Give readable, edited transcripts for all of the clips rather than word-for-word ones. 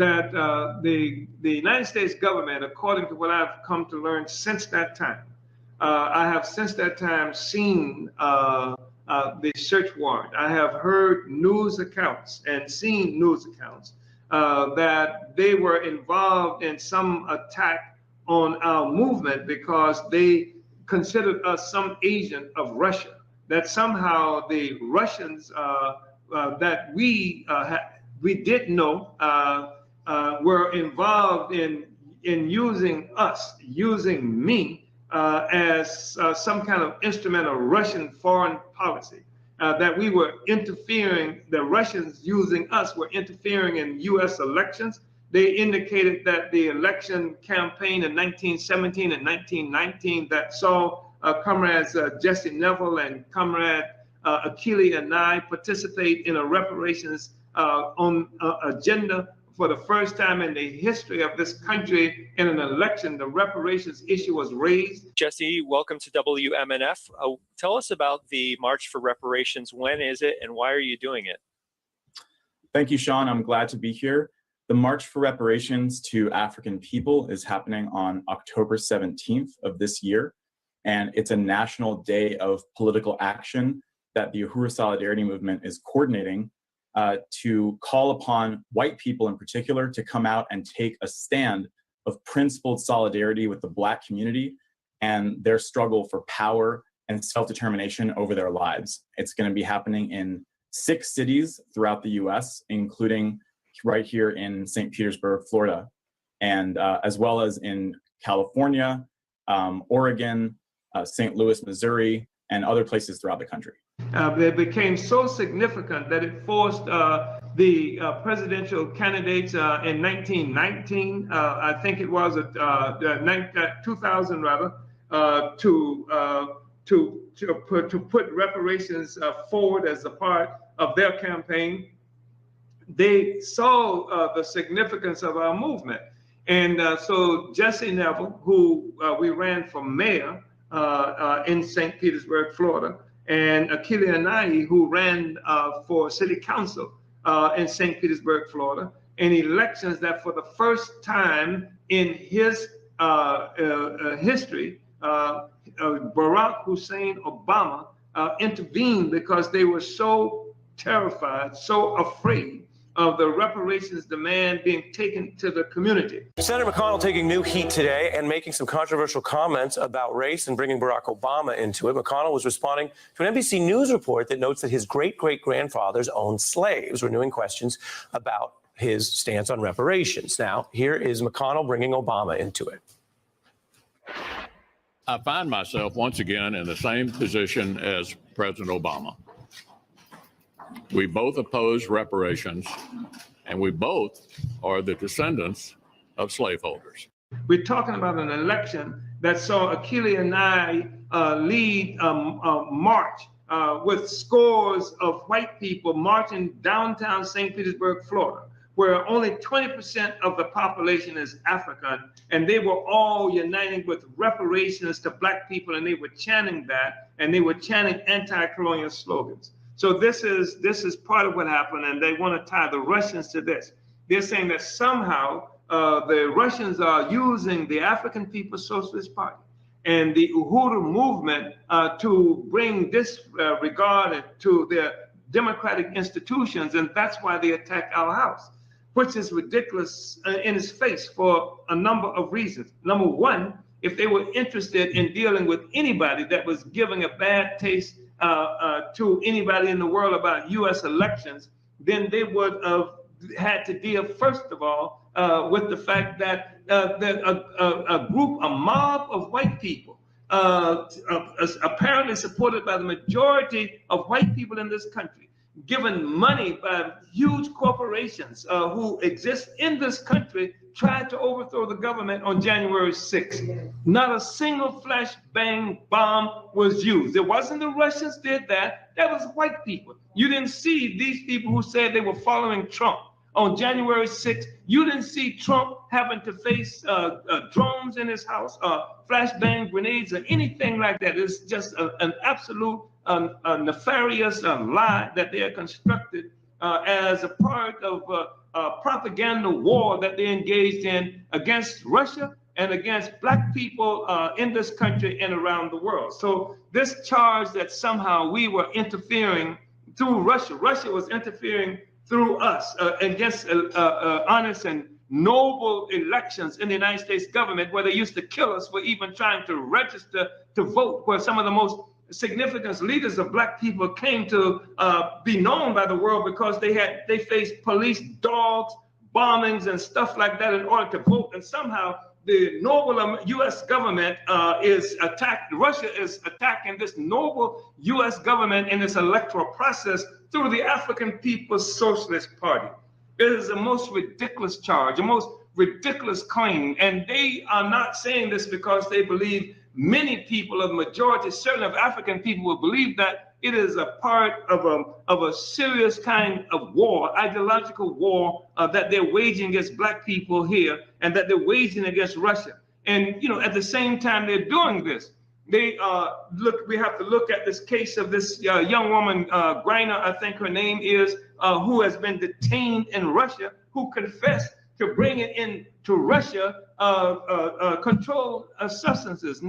that the United States government, according to what I've come to learn since that time, I have since that time seen the search warrant. I have heard news accounts and seen news accounts that they were involved in some attack on our movement because they considered us some agent of Russia, that somehow the Russians that we did know were involved in using us, using me as some kind of instrument of Russian foreign policy, that we were interfering, the Russians using us were interfering in U.S. elections. They indicated that the election campaign in 1917 and 1919 that saw comrades Jesse Neville and comrade Achille and I participate in a reparations on agenda for the first time in the history of this country. In an election, the reparations issue was raised. Jesse, welcome to WMNF. Tell us about the March for Reparations. When is it and why are you doing it? Thank you, Sean. I'm glad to be here. The March for Reparations to African People is happening on October 17th of this year. And it's a national day of political action that the Uhuru Solidarity Movement is coordinating to call upon white people in particular to come out and take a stand of principled solidarity with the Black community and their struggle for power and self-determination over their lives. It's going to be happening in 6 cities throughout the US, including right here in St. Petersburg, Florida, and as well as in California, Oregon, St. Louis, Missouri, and other places throughout the country. It became so significant that it forced the presidential candidates in 1919, I think it was 2000 rather, to put reparations forward as a part of their campaign. They saw the significance of our movement. And so Jesse Neville, who we ran for mayor in St. Petersburg, Florida, and Achille Anayi, who ran for city council in St. Petersburg, Florida, in elections that for the first time in his history, Barack Hussein Obama intervened because they were so terrified, so afraid of the reparations demand being taken to the community. Senator McConnell taking new heat today and making some controversial comments about race and bringing Barack Obama into it. McConnell was responding to an NBC News report that notes that his great-great-grandfathers owned slaves, renewing questions about his stance on reparations. Now, here is McConnell bringing Obama into it. I find myself once again in the same position as President Obama. We both oppose reparations, and we both are the descendants of slaveholders. We're talking about an election that saw Achille and I lead a march with scores of white people marching downtown St. Petersburg, Florida, where only 20% of the population is African, and they were all uniting with reparations to Black people, and they were chanting that, and they were chanting anti-colonial slogans. So this is part of what happened, and they want to tie the Russians to this. They're saying that somehow the Russians are using the African People's Socialist Party and the Uhuru movement to bring disregard to their democratic institutions, and that's why they attacked our house, which is ridiculous in its face for a number of reasons. Number one, if they were interested in dealing with anybody that was giving a bad taste to anybody in the world about U.S. elections, then they would have had to deal, first of all, with the fact that a mob of white people, apparently supported by the majority of white people in this country, given money by huge corporations who exist in this country, tried to overthrow the government on January 6th. Not a single flashbang bomb was used. It wasn't the Russians did that. That was white people. You didn't see these people who said they were following Trump on January 6th. You didn't see Trump having to face drones in his house, flashbang grenades, or anything like that. It's just an absolute nefarious lie that they are constructed as a part of a propaganda war that they engaged in against Russia and against black people in this country and around the world. So this charge that somehow we were interfering through Russia, Russia was interfering through us against honest and noble elections in the United States government, where they used to kill us for even trying to register to vote, where some of the most significant leaders of black people came to be known by the world because they faced police dogs, bombings, and stuff like that in order to vote. And somehow the noble U.S. government is attacked. Russia is attacking this noble U.S. government in this electoral process through the African People's Socialist Party. It is the most ridiculous charge, the most ridiculous claim. And they are not saying this because they believe many people, a majority, certain of African people will believe that it is a part of a serious kind of war, ideological war that they're waging against black people here and that they're waging against Russia. And, you know, at the same time they're doing this, we have to look at this case of this young woman, Griner, I think her name is, who has been detained in Russia, who confessed to bringing into Russia controlled substances,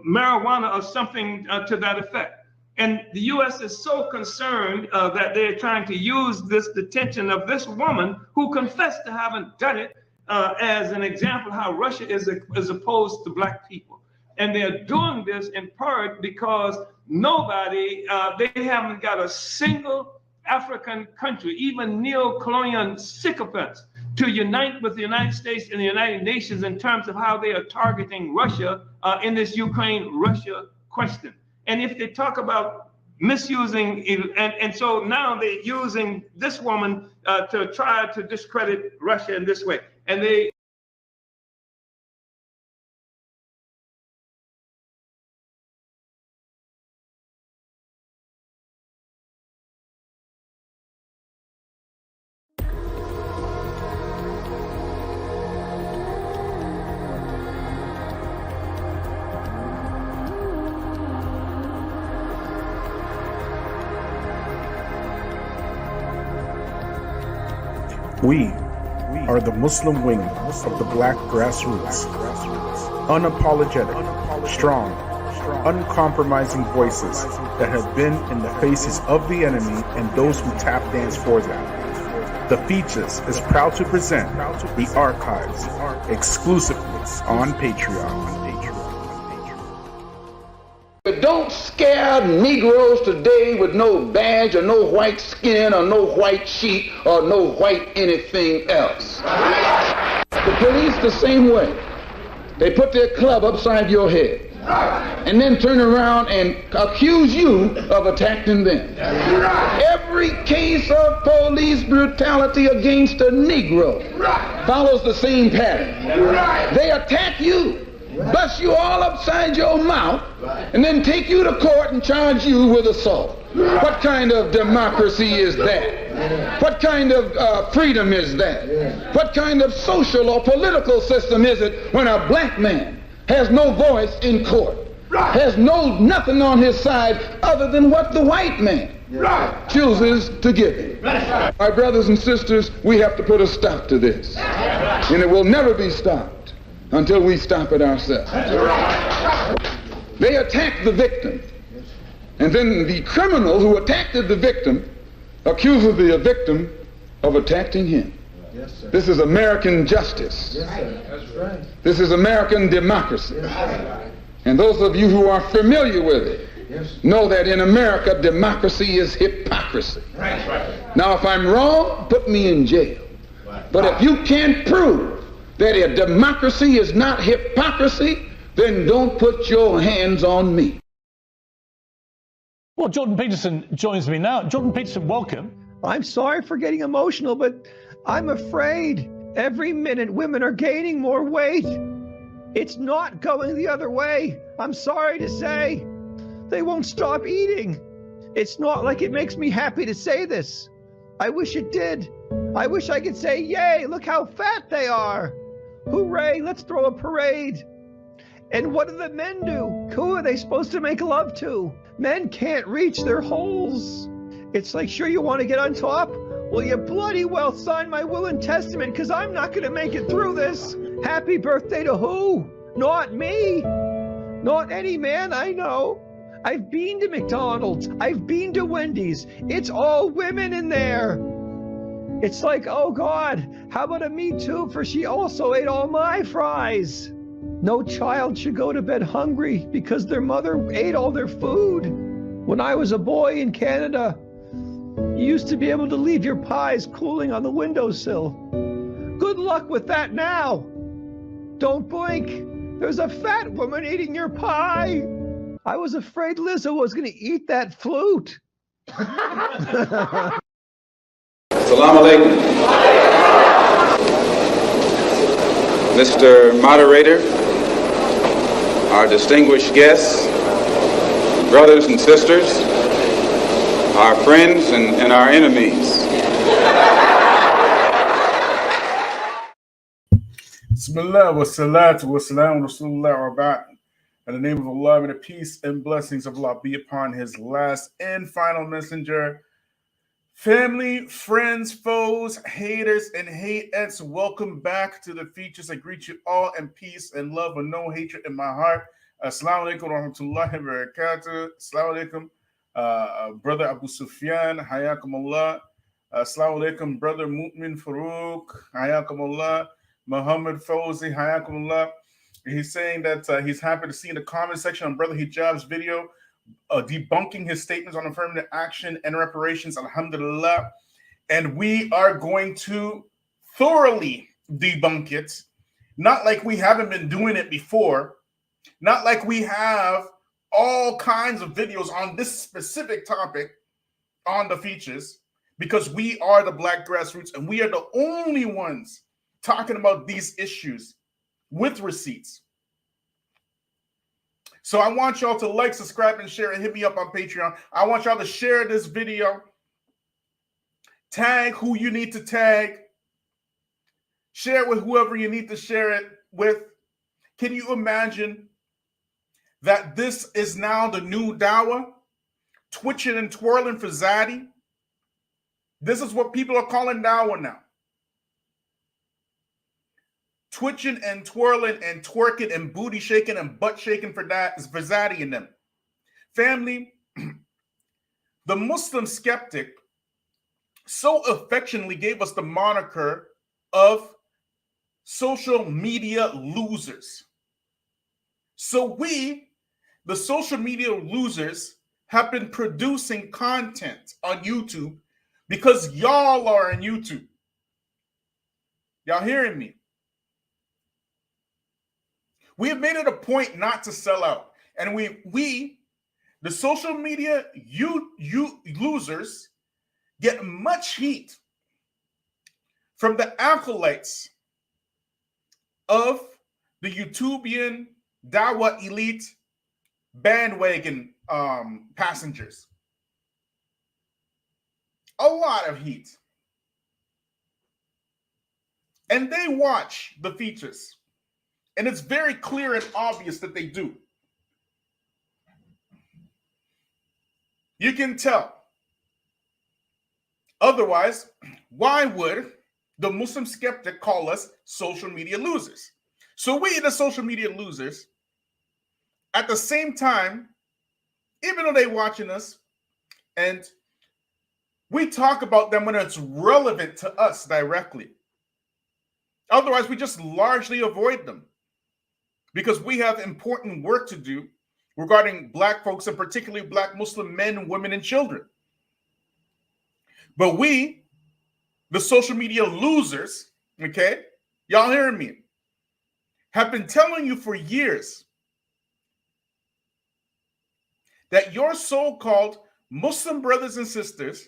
marijuana or something to that effect. And the U.S. is so concerned that they're trying to use this detention of this woman who confessed to having done it as an example how Russia is opposed to black people. And they're doing this in part because they haven't got a single African country, even neo-colonial sycophants, to unite with the United States and the United Nations in terms of how they are targeting Russia in this Ukraine-Russia question. And if they talk about misusing, and so now they're using this woman to try to discredit Russia in this way. And they We are the Muslim wing of the black grassroots. Unapologetic, strong, uncompromising voices that have been in the faces of the enemy and those who tap dance for them. The Feachaz is proud to present the archives exclusively on Patreon. Don't scare Negroes today with no badge or no white skin or no white sheet or no white anything else. The police the same way. They put their club upside your head and then turn around and accuse you of attacking them. Every case of police brutality against a Negro follows the same pattern. They attack you, bust you all upside your mouth, and then take you to court and charge you with assault. What kind of democracy is that? What kind of freedom is that? What kind of social or political system is it when a black man has no voice in court, has nothing on his side other than what the white man chooses to give him? My brothers and sisters, we have to put a stop to this, and it will never be stopped until we stop it ourselves. They attack the victim, and then the criminal who attacked the victim accuses the victim of attacking him. This is American justice. This is American democracy. And those of you who are familiar with it know that in America, democracy is hypocrisy. Now, if I'm wrong, put me in jail. But if you can't prove that a democracy is not hypocrisy, then don't put your hands on me. Well, Jordan Peterson joins me now. Jordan Peterson, welcome. I'm sorry for getting emotional, but I'm afraid every minute women are gaining more weight. It's not going the other way. I'm sorry to say. They won't stop eating. It's not like it makes me happy to say this. I wish it did. I wish I could say, yay, look how fat they are. Hooray, let's throw a parade. And what do the men do? Who are they supposed to make love to? Men can't reach their holes. It's like, sure, you want to get on top? Well, you bloody well sign my will and testament, because I'm not going to make it through this. Happy birthday to who? Not me. Not any man I know. I've been to McDonald's. I've been to Wendy's. It's all women in there. It's like, oh God, how about a Me Too for she also ate all my fries? No child should go to bed hungry because their mother ate all their food. When I was a boy in Canada, you used to be able to leave your pies cooling on the windowsill. Good luck with that now. Don't blink. There's a fat woman eating your pie. I was afraid Lizzo was going to eat that flute. Salaam Alaikum. Mr. Moderator, our distinguished guests, brothers and sisters, our friends and our enemies. Bismillah wa salatu wa salam Rasulullah wa ba'd. In the name of Allah, may the peace and blessings of Allah be upon his last and final messenger. Family, friends, foes, haters, and hateettes, welcome back to the Feachaz. I greet you all in peace and love with no hatred in my heart. Assalamu alaikum wa rahmatullahi wa barakatuh. Assalamu alaikum, Brother Abu Sufyan, hayakum Allah. Assalamu alaikum, Brother Mu'min Farouk, hayakum Allah. Mohammad Fawzi, hayakum Allah. He's saying that he's happy to see in the comment section on Brother Hijab's video debunking his statements on affirmative action and reparations, alhamdulillah. And we are going to thoroughly debunk it, not like we haven't been doing it before, not like we have all kinds of videos on this specific topic on the Feachaz, because we are the Black Grassroots and we are the only ones talking about these issues with receipts. So I want y'all to like, subscribe, and share, and hit me up on Patreon. I want y'all to share this video. Tag who you need to tag. Share it with whoever you need to share it with. Can you imagine that this is now the new dawah? Twitching and twirling for Zaddy. This is what people are calling dawah now. Twitching and twirling and twerking and booty shaking and butt shaking for Zaddy and them. Family, the Muslim skeptic so affectionately gave us the moniker of social media losers. So we, the social media losers, have been producing content on YouTube because y'all are on YouTube. Y'all hearing me? We have made it a point not to sell out. And we the social media you losers, get much heat from the acolytes of the YouTubian Dawah elite bandwagon passengers. A lot of heat. And they watch the Feachaz. And it's very clear and obvious that they do. You can tell. Otherwise, why would the Muslim skeptic call us social media losers? So we, the social media losers, at the same time, even though they're watching us, and we talk about them when it's relevant to us directly. Otherwise, we just largely avoid them, because we have important work to do regarding Black folks, and particularly Black Muslim men, women, and children. But we, the social media losers, okay, y'all hearing me, have been telling you for years that your so-called Muslim brothers and sisters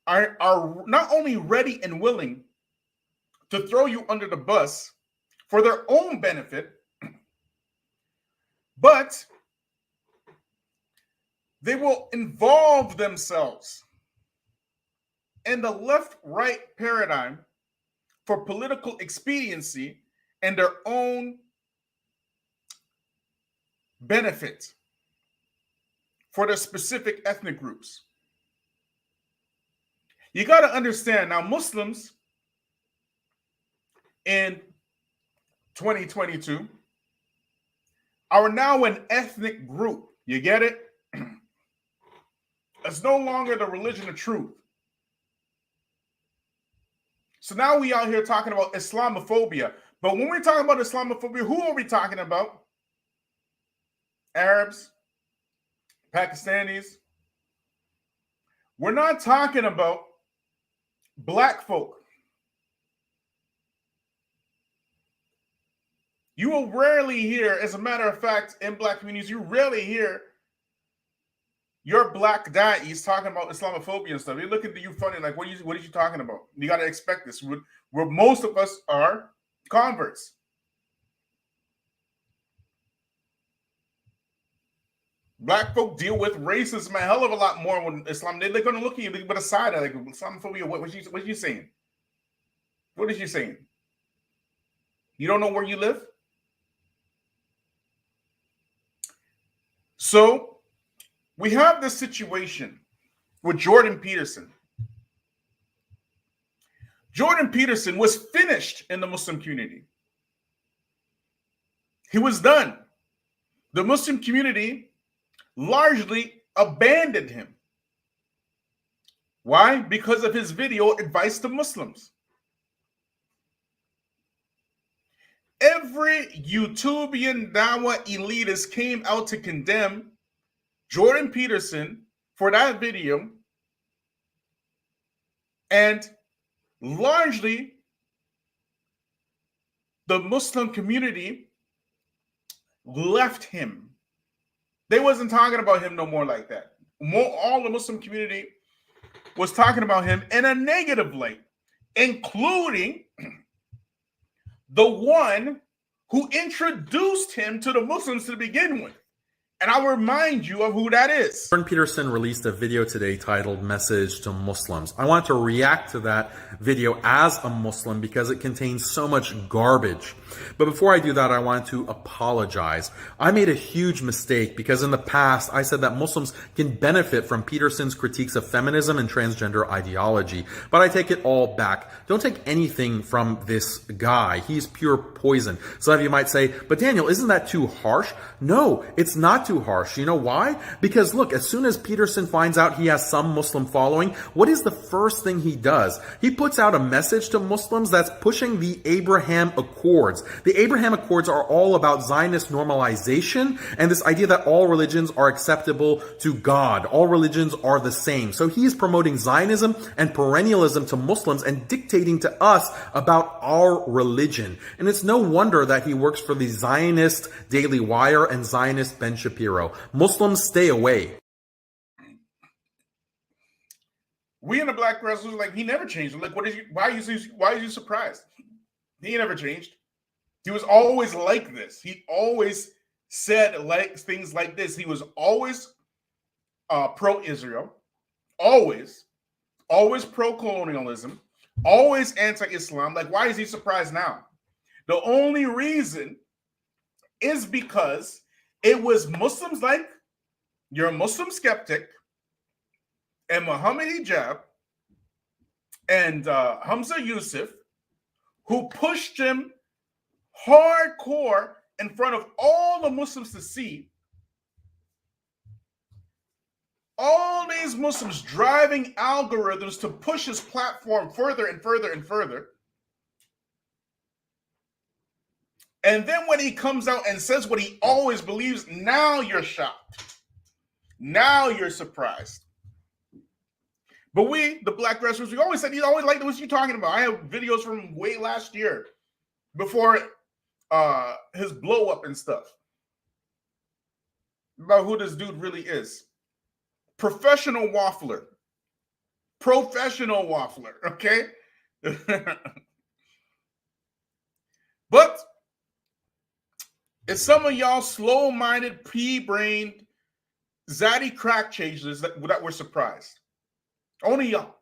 are not only ready and willing to throw you under the bus for their own benefit, but they will involve themselves in the left-right paradigm for political expediency and their own benefit for their specific ethnic groups. You got to understand now, Muslims in 2022 are now an ethnic group. You get it? It's no longer the religion of truth. So now we out here talking about Islamophobia. But when we're talking about Islamophobia, who are we talking about? Arabs, Pakistanis. We're not talking about black folk. You will rarely hear, as a matter of fact, in black communities, you rarely hear your black daddies talking about Islamophobia and stuff. They look at you funny, like, what are you talking about? You got to expect this. Where most of us are converts. Black folk deal with racism a hell of a lot more when Islam. They're going to look at you with a side eye, like, Islamophobia. What you saying? What is you saying? You don't know where you live? So we have this situation with Jordan Peterson. Jordan Peterson was finished in the Muslim community. He was done. The Muslim community largely abandoned him. Why? Because of his video, Advice to Muslims. Every YouTubian Dawa elitist came out to condemn Jordan Peterson for that video, and largely the Muslim community left him. They wasn't talking about him no more like that. All the Muslim community was talking about him in a negative light, including the one who introduced him to the Muslims to begin with. And I'll remind you of who that is. Jordan Peterson released a video today titled Message to Muslims. I want to react to that video as a Muslim because it contains so much garbage. But before I do that, I want to apologize. I made a huge mistake because in the past, I said that Muslims can benefit from Peterson's critiques of feminism and transgender ideology. But I take it all back. Don't take anything from this guy. He's pure poison. Some of you might say, but Daniel, isn't that too harsh? No, it's not too harsh. You know why? Because look, as soon as Peterson finds out he has some Muslim following, what is the first thing he does? He puts out a message to Muslims that's pushing the Abraham Accords. The Abraham Accords are all about Zionist normalization and this idea that all religions are acceptable to God. All religions are the same. So he's promoting Zionism and perennialism to Muslims and dictating to us about our religion. And it's no wonder that he works for the Zionist Daily Wire and Zionist Ben Shapiro. Muslims, stay away. We in the Black Wrestlers like, he never changed. Like, why are you surprised? He never changed. He was always like this. He always said like things like this. He was always pro-Israel, always pro-colonialism, always anti-Islam. Like, why is he surprised now? The only reason is because it was Muslims like your Muslim skeptic and Muhammad Hijab and Hamza Yusuf who pushed him hardcore in front of all the Muslims to see. All these Muslims driving algorithms to push his platform further and further and further. And then when he comes out and says what he always believes, now you're shocked. Now you're surprised. But we, the Black Wrestlers, we always said he always liked what you're talking about. I have videos from way last year before his blow up and stuff about who this dude really is. Professional waffler. Okay? But it's some of y'all slow-minded, pea-brained, zaddy crack chasers that were surprised. Only y'all.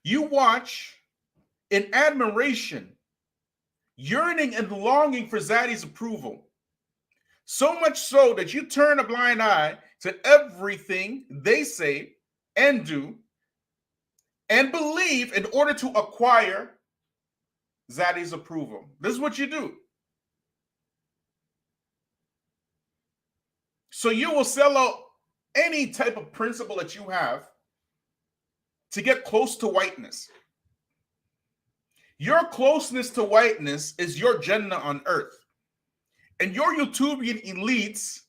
You watch in admiration, yearning and longing for Zaddy's approval. So much so that you turn a blind eye to everything they say and do and believe in order to acquire Zaddy's approval. This is what you do. So you will sell out any type of principle that you have to get close to whiteness. Your closeness to whiteness is your Jannah on earth. And your YouTubian elites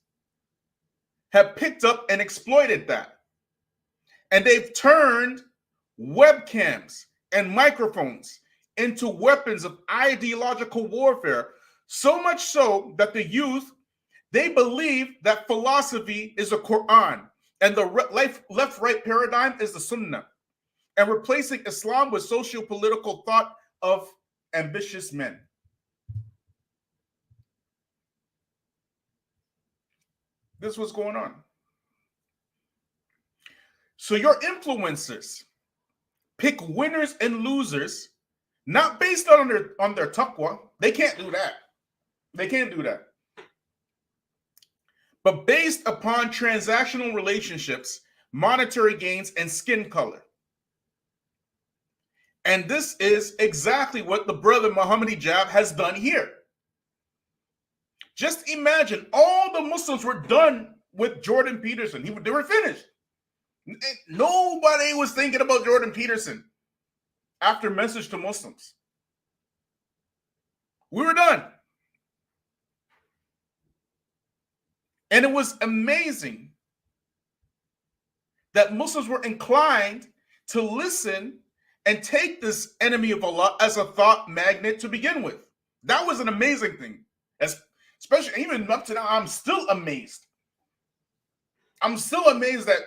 have picked up and exploited that. And they've turned webcams and microphones into weapons of ideological warfare, so much so that the youth, they believe that philosophy is the Quran and the left-right paradigm is the Sunnah, and replacing Islam with socio-political thought of ambitious men. This is what's going on. So your influencers pick winners and losers, not based on their taqwa. They can't do that. They can't do that. But based upon transactional relationships, monetary gains, and skin color. And this is exactly what the brother Mohammad Hijab has done here. Just imagine all the Muslims were done with Jordan Peterson. They were finished. Nobody was thinking about Jordan Peterson after Message to Muslims. We were done. And it was amazing that Muslims were inclined to listen and take this enemy of Allah as a thought magnet to begin with. That was an amazing thing. Especially even up to now, I'm still amazed. I'm still amazed that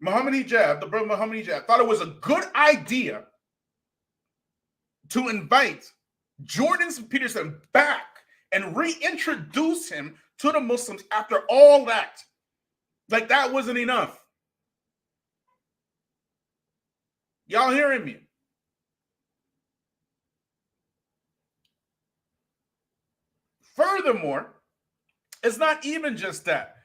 Mohammad Hijab, the brother Mohammad Hijab, thought it was a good idea to invite Jordan Peterson back and reintroduce him to the Muslims after all that. Like that wasn't enough. Y'all hearing me? Furthermore, it's not even just that.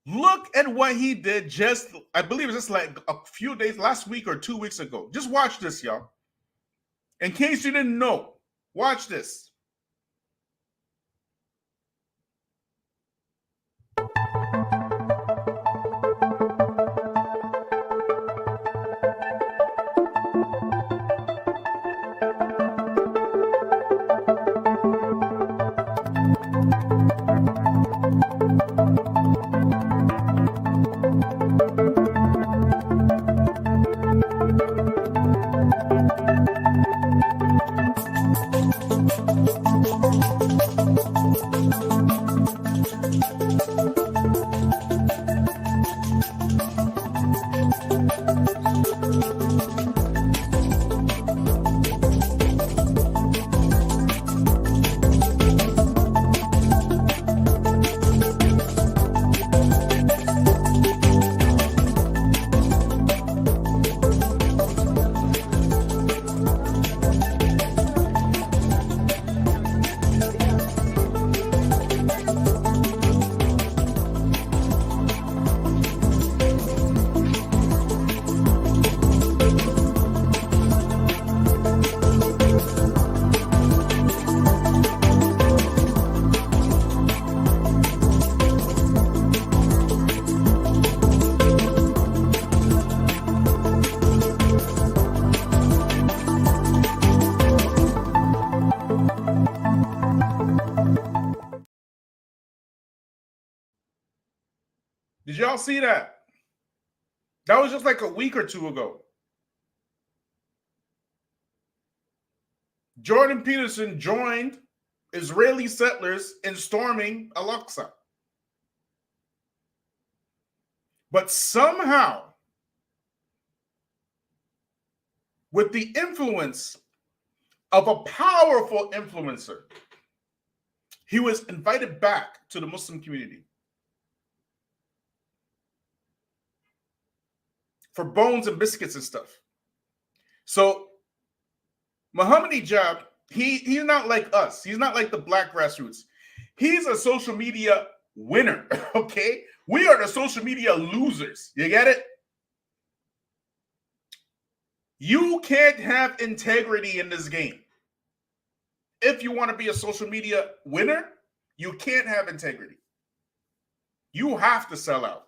Look at what he did just, I believe it's just like a few days, last week or 2 weeks ago. Just watch this, y'all. In case you didn't know, watch this. Did y'all see that? That was just like a week or two ago. Jordan Peterson joined Israeli settlers in storming Al-Aqsa. But somehow, with the influence of a powerful influencer, he was invited back to the Muslim community for bones and biscuits and stuff. So Mohammad Hijab, he's not like us. He's not like the black grassroots. He's a social media winner, okay? We are the social media losers. You get it? You can't have integrity in this game. If you want to be a social media winner, you can't have integrity. You have to sell out.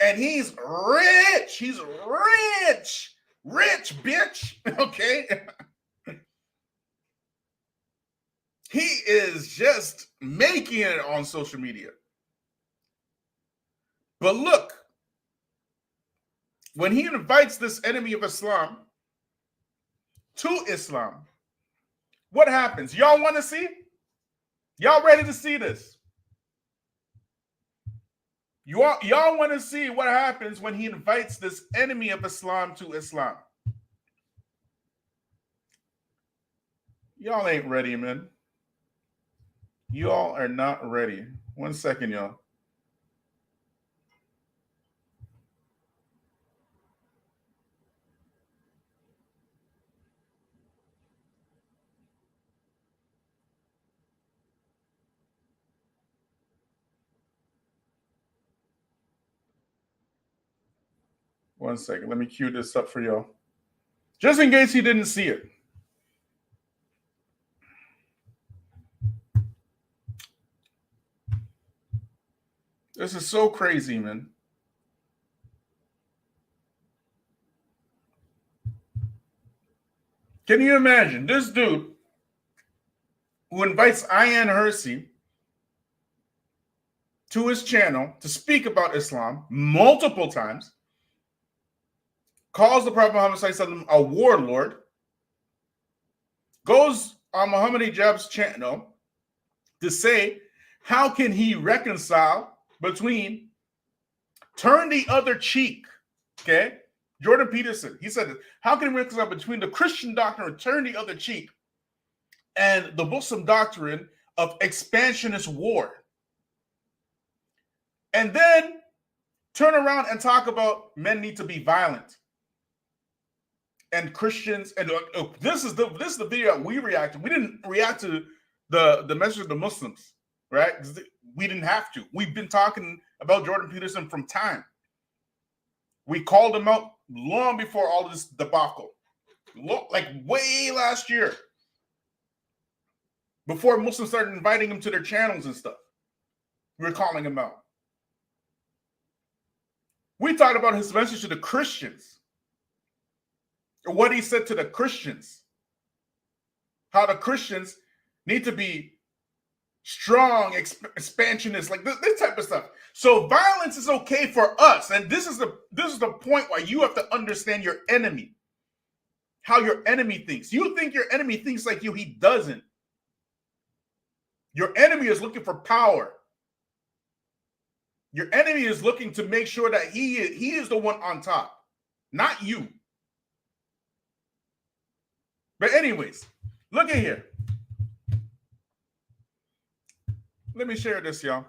And he's rich. He's rich. Rich, bitch. Okay? He is just making it on social media. But look, when he invites this enemy of Islam to Islam, what happens? Y'all want to see? Y'all ready to see this? Y'all want to see what happens when he invites this enemy of Islam to Islam? Y'all ain't ready, man. Y'all are not ready. 1 second, y'all. One second. Let me cue this up for y'all. Just in case he didn't see it. This is so crazy, man. Can you imagine this dude who invites Ayan Hersey to his channel to speak about Islam multiple times, calls the Prophet Muhammad a warlord, goes on Muhammad Hijab's channel to say, how can he reconcile between turn the other cheek, okay? Jordan Peterson, he said, how can he reconcile between the Christian doctrine of turn the other cheek and the Muslim doctrine of expansionist war? And then turn around and talk about men need to be violent. And Christians, and this is the video that we reacted. We didn't react to the message of the Muslims, right? We didn't have to. We've been talking about Jordan Peterson from time. We called him out long before all this debacle, like way last year, before Muslims started inviting him to their channels and stuff. We were calling him out. We talked about his message to the Christians, or what he said to the Christians, how the Christians need to be strong, expansionist, like this type of stuff. So violence is okay for us, and this is the point why you have to understand your enemy, how your enemy thinks. You think your enemy thinks like you, he doesn't. Your enemy is looking for power. Your enemy is looking to make sure that he is the one on top, not you. But anyways, look at here. Let me share this, y'all.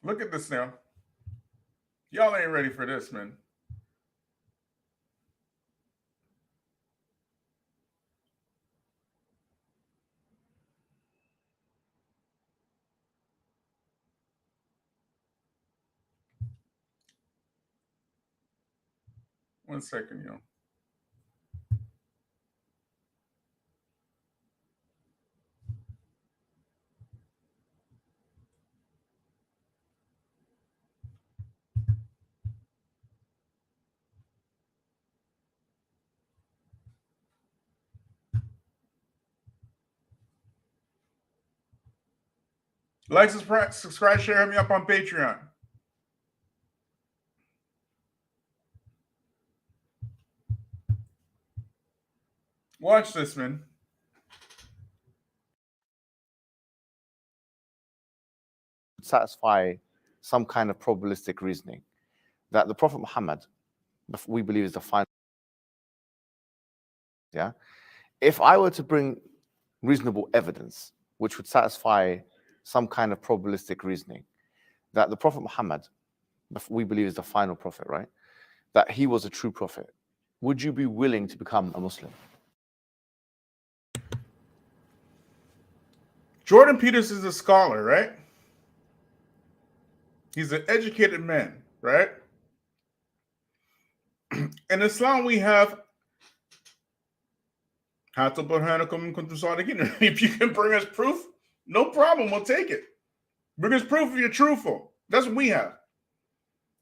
Look at this now. Y'all ain't ready for this, man. One second, y'all. Like, subscribe, share, hit me up on Patreon. Watch this, man. Satisfy some kind of probabilistic reasoning that the Prophet Muhammad, we believe, is the final, if I were to bring reasonable evidence which would satisfy some kind of probabilistic reasoning that the Prophet Muhammad, we believe is the final prophet, right? That he was a true prophet, would you be willing to become a Muslim? Jordan Peterson is a scholar, right? He's an educated man, right? In Islam, we have if you can bring us proof, no problem, we'll take it. Bring us proof if you're truthful. That's what we have.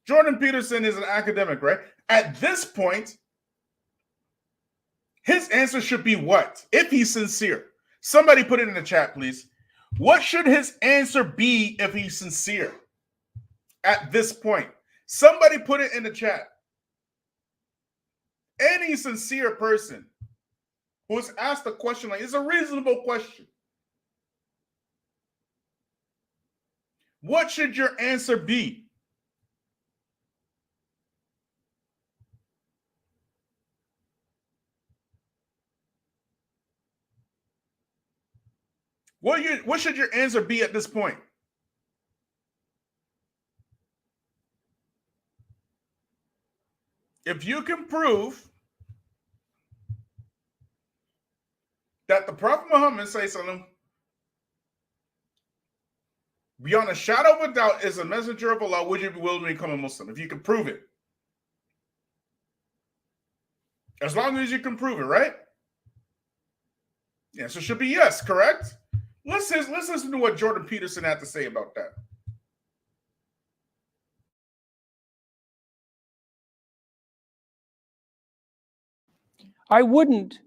Jordan Peterson is an academic, right? At this point, his answer should be what? If he's sincere. Somebody put it in the chat, please. What should his answer be if he's sincere at this point? Somebody put it in the chat. Any sincere person who is asked a question like it's a reasonable question. What should your answer be? What should your answer be at this point? If you can prove that the Prophet Muhammad sallam, beyond a shadow of a doubt, is a messenger of Allah, would you be willing to become a Muslim? If you can prove it. As long as you can prove it, right? Yes, it should be yes, correct? Let's listen to what Jordan Peterson had to say about that. I wouldn't.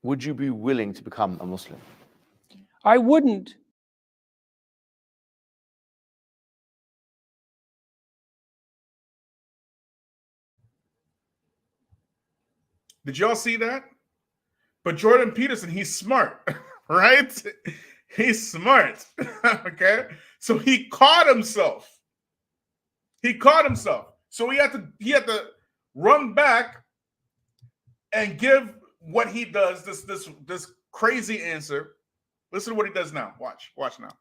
Would you be willing to become a Muslim? I wouldn't. Did y'all see that? But Jordan Peterson, he's smart, right? He's smart, okay? So he caught himself. So he had to run back and give what he does, this crazy answer. Listen to what he does now. Watch now.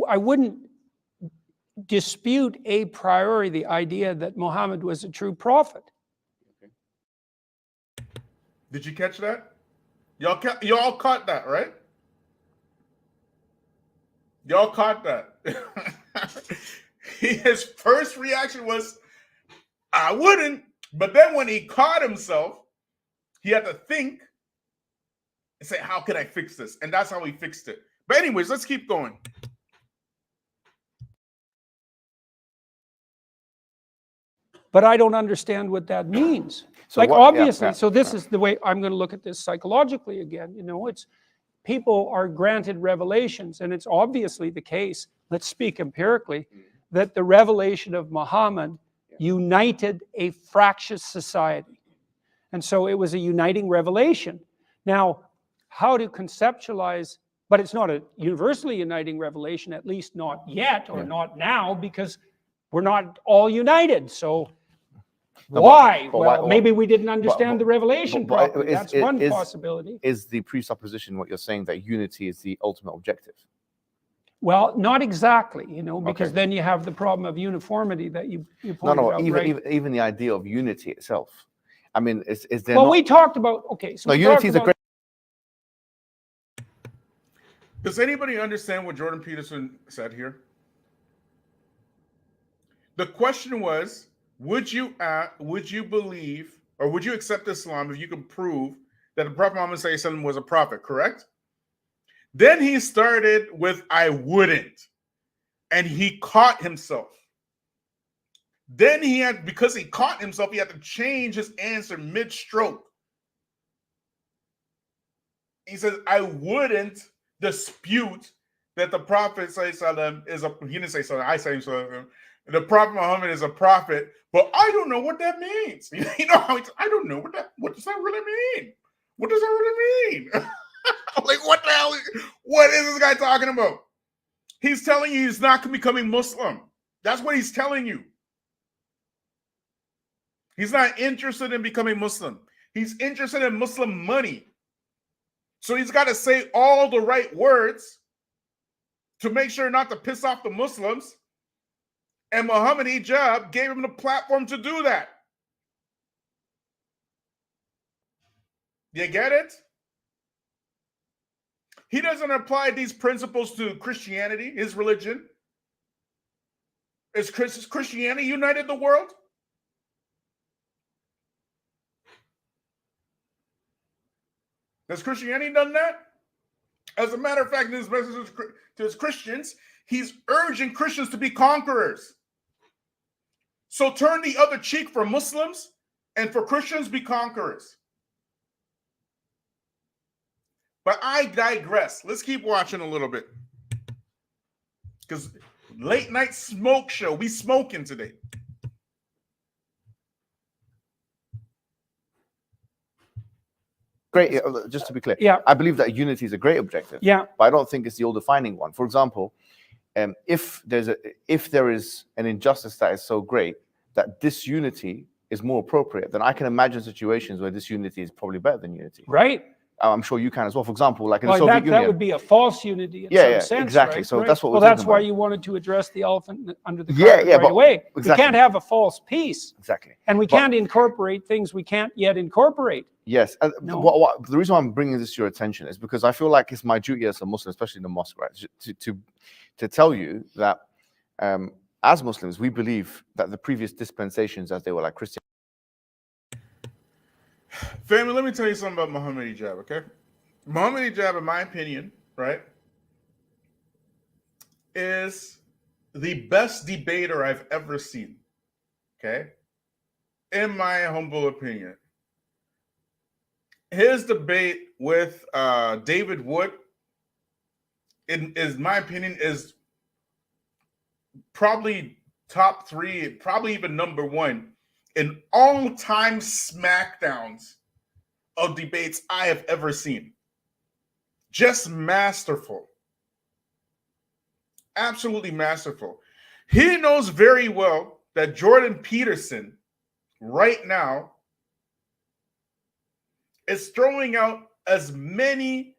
I wouldn't dispute a priori the idea that Muhammad was a true prophet. Did you catch that? Y'all caught that, right? Y'all caught that. His first reaction was, I wouldn't. But then when he caught himself, he had to think and say, how can I fix this? And that's how he fixed it. But anyways, let's keep going. But I don't understand what that means. So like, what, obviously, yeah, so this is the way I'm going to look at this psychologically again. You know, it's people are granted revelations, and it's obviously the case, let's speak empirically, that the revelation of Muhammad united a fractious society. And so it was a uniting revelation. Now, how to conceptualize, but it's not a universally uniting revelation, at least not yet or not now, because we're not all united. So why? Well, maybe we didn't understand the revelation properly. That's one possibility. Is the presupposition what you're saying that unity is the ultimate objective? Well, not exactly, you know, because then you have the problem of uniformity that you pointed out. Even the idea of unity itself. I mean, is there? Well, we talked about so unity is a great. Does anybody understand what Jordan Peterson said here? The question was, would you believe or would you accept Islam if you could prove that the Prophet Muhammad ﷺ was a prophet, correct? Then he started with, I wouldn't. And he caught himself. Then because he caught himself, he had to change his answer mid-stroke. He says, I wouldn't dispute that the Prophet ﷺ is he didn't say something, I say so. The Prophet Muhammad is a prophet, but I don't know what that means. You know how I don't know what does that really mean? What does that really mean? Like, what the hell? What is this guy talking about? He's telling you he's not becoming Muslim. That's what he's telling you. He's not interested in becoming Muslim. He's interested in Muslim money. So he's got to say all the right words to make sure not to piss off the Muslims. And Mohammad Hijab gave him the platform to do that. You get it? He doesn't apply these principles to Christianity, his religion. Is Christianity united the world? Has Christianity done that? As a matter of fact, in his message to his Christians, he's urging Christians to be conquerors. So turn the other cheek for Muslims, and for Christians, be conquerors. But I digress. Let's keep watching a little bit. Because late night smoke show, we smoking today. Great. Just to be clear, yeah, I believe that unity is a great objective. Yeah, but I don't think it's the all-defining one. For example, if there is an injustice that is so great that disunity is more appropriate, then I can imagine situations where disunity is probably better than unity. Right. I'm sure you can as well. For example, like in the Soviet Union. That would be a false unity in some sense, exactly. Right? So that's what we're that's talking why about. you wanted to address the elephant under the carpet right away. Exactly. We can't have a false peace. Exactly. And we can't incorporate things we can't yet incorporate. Yes. No. The reason why I'm bringing this to your attention is because I feel like it's my duty as a Muslim, especially in the mosque, right, to tell you that as Muslims, we believe that the previous dispensations, as they were like Christian. Family, let me tell you something about Mohammad Hijab, okay? Mohammad Hijab, in my opinion, right, is the best debater I've ever seen, okay? In my humble opinion. His debate with David Wood, in my opinion, is probably top 3, probably even number 1 in all-time smackdowns of debates I have ever seen. Just masterful. Absolutely masterful. He knows very well that Jordan Peterson right now is throwing out as many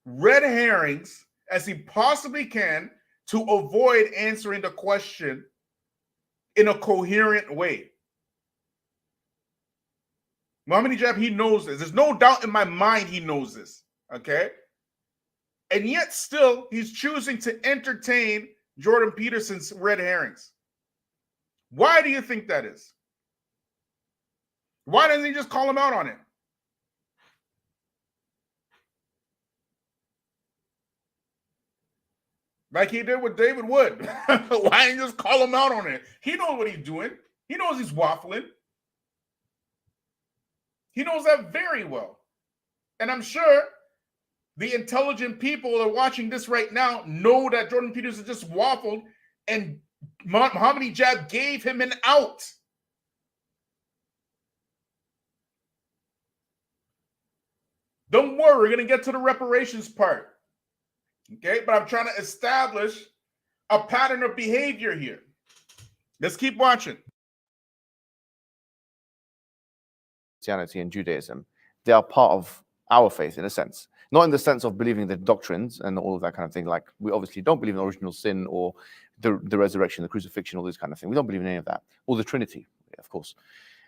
red herrings as he possibly can to avoid answering the question in a coherent way. Mohammad Hijab, he knows this. There's no doubt in my mind he knows this, okay? And yet still, he's choosing to entertain Jordan Peterson's red herrings. Why do you think that is? Why doesn't he just call him out on it? Like he did with David Wood. Why didn't you just call him out on it? He knows what he's doing. He knows he's waffling. He knows that very well. And I'm sure the intelligent people that are watching this right now know that Jordan Peterson just waffled and Mohammad Hijab gave him an out. Don't worry, we're going to get to the reparations part. Okay, but I'm trying to establish a pattern of behavior here. Let's keep watching. Christianity and Judaism, they are part of our faith in a sense. Not in the sense of believing the doctrines and all of that kind of thing. Like, we obviously don't believe in original sin or the resurrection, the crucifixion, all this kind of thing. We don't believe in any of that. Or the Trinity, of course.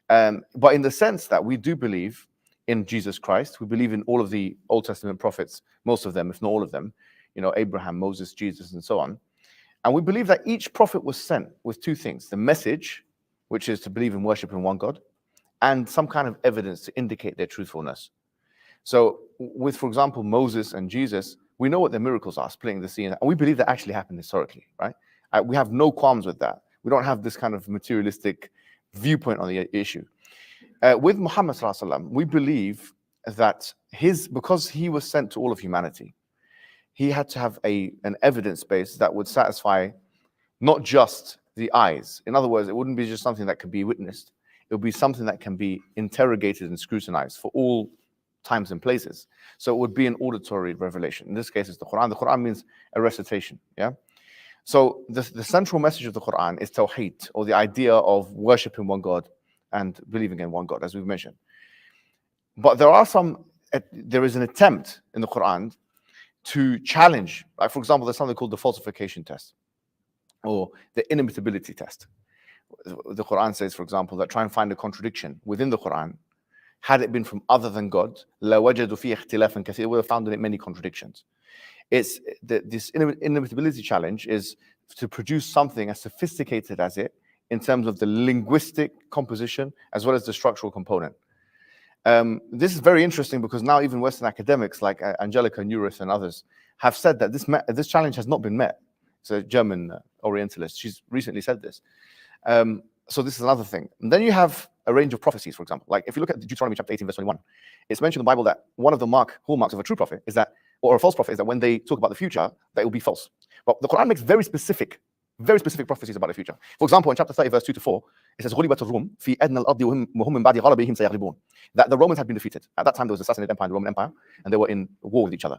But in the sense that we do believe in Jesus Christ, we believe in all of the Old Testament prophets, most of them, if not all of them, you know, Abraham, Moses, Jesus, and so on. And we believe that each prophet was sent with 2 things: the message, which is to believe and worship in one God, and some kind of evidence to indicate their truthfulness. So with, for example, Moses and Jesus, we know what their miracles are, splitting the sea, and we believe that actually happened historically, right? We have no qualms with that. We don't have this kind of materialistic viewpoint on the issue. With Muhammad sallallahu alaihi wasallam, we believe that because he was sent to all of humanity, he had to have an evidence base that would satisfy not just the eyes. In other words, it wouldn't be just something that could be witnessed. It would be something that can be interrogated and scrutinized for all times and places. So it would be an auditory revelation. In this case, it's the Quran. The Quran means a recitation. Yeah. So the central message of the Quran is Tawheed, or the idea of worshiping one God and believing in one God, as we've mentioned. But there is an attempt in the Quran to challenge, like for example, there's something called the falsification test or the inimitability test. The Quran says, for example, that try and find a contradiction within the Quran. Had it been from other than God, لَوَجَدُوا فِيهِ اخْتِلَافًا كَثِيرًا, we have found in it many contradictions. This inimitability challenge is to produce something as sophisticated as it in terms of the linguistic composition as well as the structural component. This is very interesting because now even Western academics like Angelica Neurath and others have said that this challenge has not been met. It's a German Orientalist. She's recently said this. So this is another thing. And then you have a range of prophecies, for example. Like if you look at Deuteronomy chapter 18, verse 21, it's mentioned in the Bible that one of the hallmarks of a true prophet is that, or a false prophet, is that when they talk about the future, that it will be false. But the Quran makes very specific prophecies about the future. For example, in chapter 30, verse 2 to 4, it says, غُلِبَتِ الرُّومُ فِي أَدْنَى الْأَرْضِ وَهُمْ مِنْ بَعْدِ غَلَبِهِمْ سَيَغْلِبُونَ. That the Romans had been defeated. At that time, there was a Sassanid Empire and the Roman Empire, and they were in war with each other.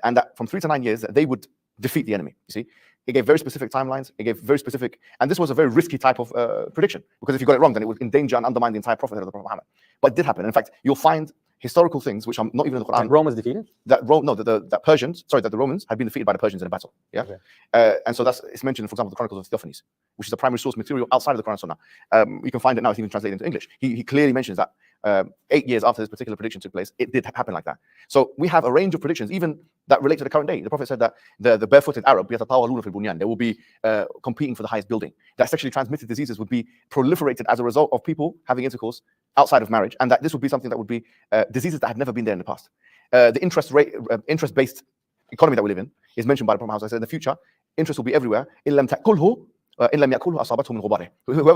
And that from 3 to 9 years, they would defeat the enemy, you see. It gave very specific timelines. It gave very specific, and this was a very risky type of prediction, because if you got it wrong, then it would endanger and undermine the entire prophethood of the Prophet Muhammad. But it did happen. In fact, you'll find historical things which are not even in the Quran. Rome was defeated? That the Romans had been defeated by the Persians in a battle. Yeah, okay. And so it's mentioned, for example, the Chronicles of Theophanes, which is a primary source material outside of the Quran Sunnah. You can find it now; it's even translated into English. He clearly mentions that 8 years after this particular prediction took place, it did happen like that. So we have a range of predictions, even that relate to the current day. The Prophet said that the barefooted Arab, they will be competing for the highest building. That sexually transmitted diseases would be proliferated as a result of people having intercourse outside of marriage, and that this would be something that would be diseases that had never been there in the past. The interest-based economy that we live in is mentioned by the Prophet. I said in the future, interest will be everywhere. Whoever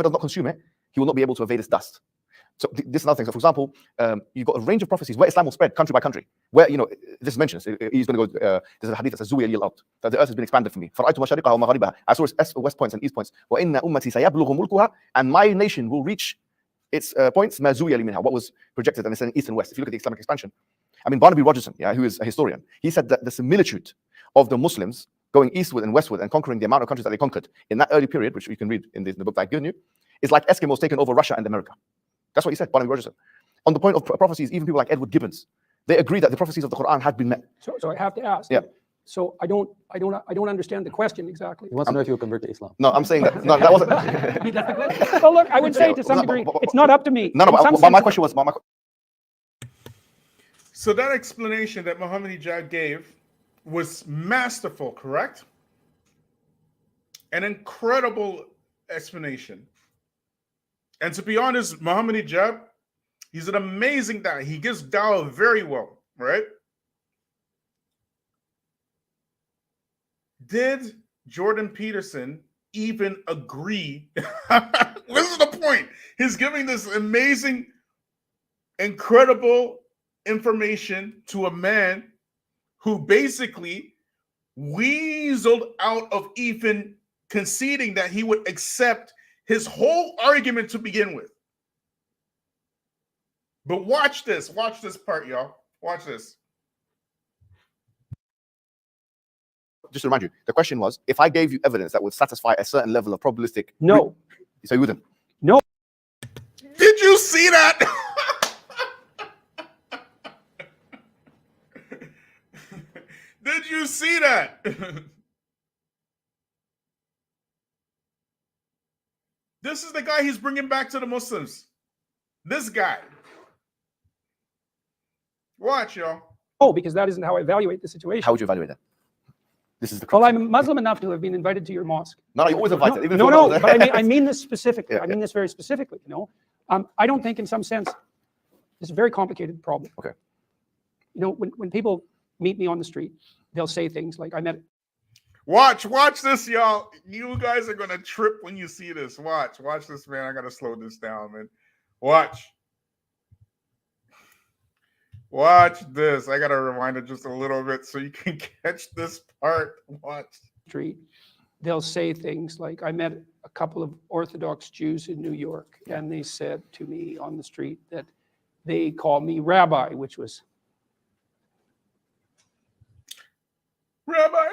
does not consume it, he will not be able to evade its dust. So this is another thing. So for example, you've got a range of prophecies where Islam will spread country by country. Where, this mentions, he's going to go, there's a hadith that says, that the earth has been expanded for me. I saw its west points and east points. And my nation will reach its points, what was projected, and it's in east and west. If you look at the Islamic expansion. I mean, Barnaby Rogerson, who is a historian, he said that the similitude of the Muslims going eastward and westward and conquering the amount of countries that they conquered in that early period, which you can read in the book that I've given you, is like Eskimos taking over Russia and America. That's what he said, Barnaby Rogerson. On the point of prophecies, even people like Edward Gibbons, they agree that the prophecies of the Quran had been met. So I have to ask. Yeah. So I don't understand the question exactly. He wants to know if you'll convert to Islam. No, I'm saying that. No, that wasn't. Well, look, I would say to some degree, it's not up to me. No, but my question was. So that explanation that Mohammad Hijab gave was masterful, correct? An incredible explanation. And to be honest, Mohammad Hijab, he's an amazing guy. He gives dawah very well, right? Did Jordan Peterson even agree? This is the point. He's giving this amazing, incredible information to a man who basically weaseled out of even conceding that he would accept his whole argument to begin with. But watch this part, y'all. Watch this. Just to remind you, the question was, if I gave you evidence that would satisfy a certain level of probabilistic... No. So you wouldn't? No. Did you see that? Did you see that? This is the guy he's bringing back to the Muslims. This guy. Watch, y'all. Oh, because that isn't how I evaluate the situation. How would you evaluate that? This is the well, I'm Muslim enough to have been invited to your mosque. No, you're always invited. No, but I mean this specifically. I mean this very specifically, I don't think in some sense, it's a very complicated problem. Okay. When people meet me on the street, they'll say things like, I met... Watch this, y'all. You guys are going to trip when you see this. Watch this, man. I got to slow this down, man. Watch this. I got to rewind it just a little bit so you can catch this part. Watch. Street, they'll say things like, I met a couple of Orthodox Jews in New York, and they said to me on the street that they call me rabbi, which was Rabbi.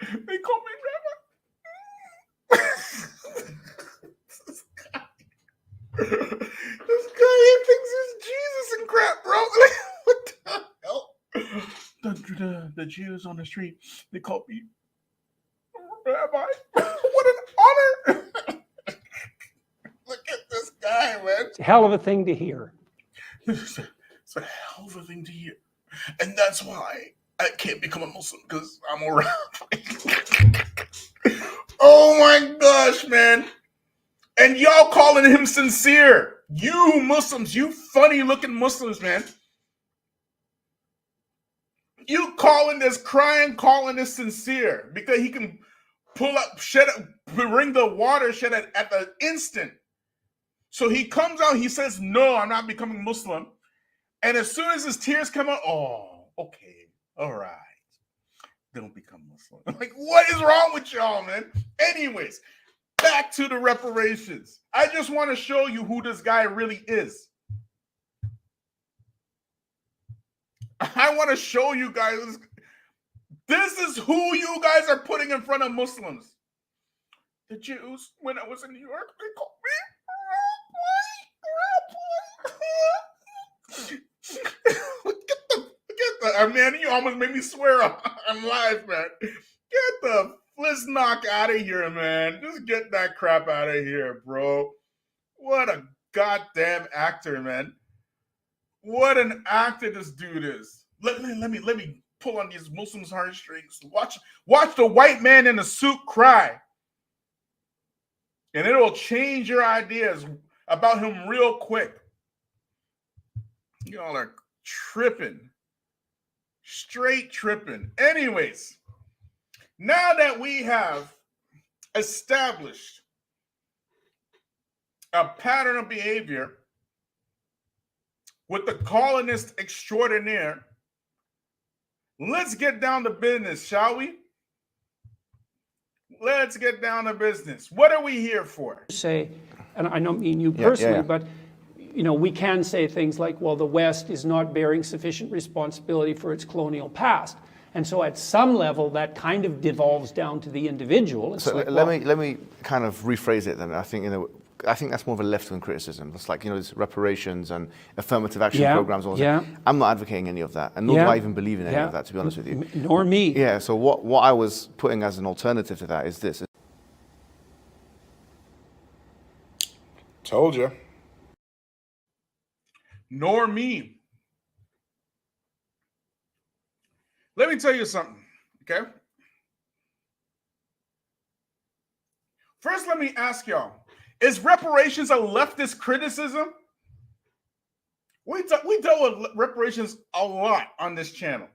They call me Rabbi. This guy, he thinks he's Jesus and crap, bro. What the hell? The Jews on the street, they call me Rabbi. What an honor. Look at this guy, man. It's a hell of a thing to hear. It's a hell of a thing to hear. And that's why I can't become a Muslim, because I'm a rabbi. Oh my gosh, man. And y'all calling him sincere. You Muslims, you funny looking Muslims, man. You calling this crying, calling this sincere because he can pull up, bring the water shed at the instant. So he comes out, he says, no, I'm not becoming Muslim. And as soon as his tears come out, oh, okay, all right. Don't become Muslim. Like, what is wrong with y'all, man? Anyways, back to the reparations. I just want to show you who this guy really is. I want to show you guys. This is who you guys are putting in front of Muslims. The Jews, when I was in New York, they called me Get the, man, you almost made me swear I'm live, man. Get the flizznock out of here, man. Just get that crap out of here, bro. What a goddamn actor, man. What an actor this dude is. Let me pull on these Muslims' heartstrings. Watch the white man in the suit cry. And it'll change your ideas about him real quick. Y'all are tripping. Straight tripping. Anyways, now that we have established a pattern of behavior with the colonist extraordinaire, let's get down to business, shall we? Let's get down to business. What are we here for? Say, and I don't mean you personally, but you know, we can say things like, well, the West is not bearing sufficient responsibility for its colonial past. And so at some level, that kind of devolves down to the individual. It's so like, let me kind of rephrase it then. I think that's more of a left-wing criticism. It's like, this reparations and affirmative action programs. I'm not advocating any of that, and nor do I even believe in any of that, to be honest with you. Nor me. Yeah, so what I was putting as an alternative to that is this. Told you. Nor me. Let me tell you something, okay? First, let me ask y'all, is reparations a leftist criticism? We dealt with reparations a lot on this channel.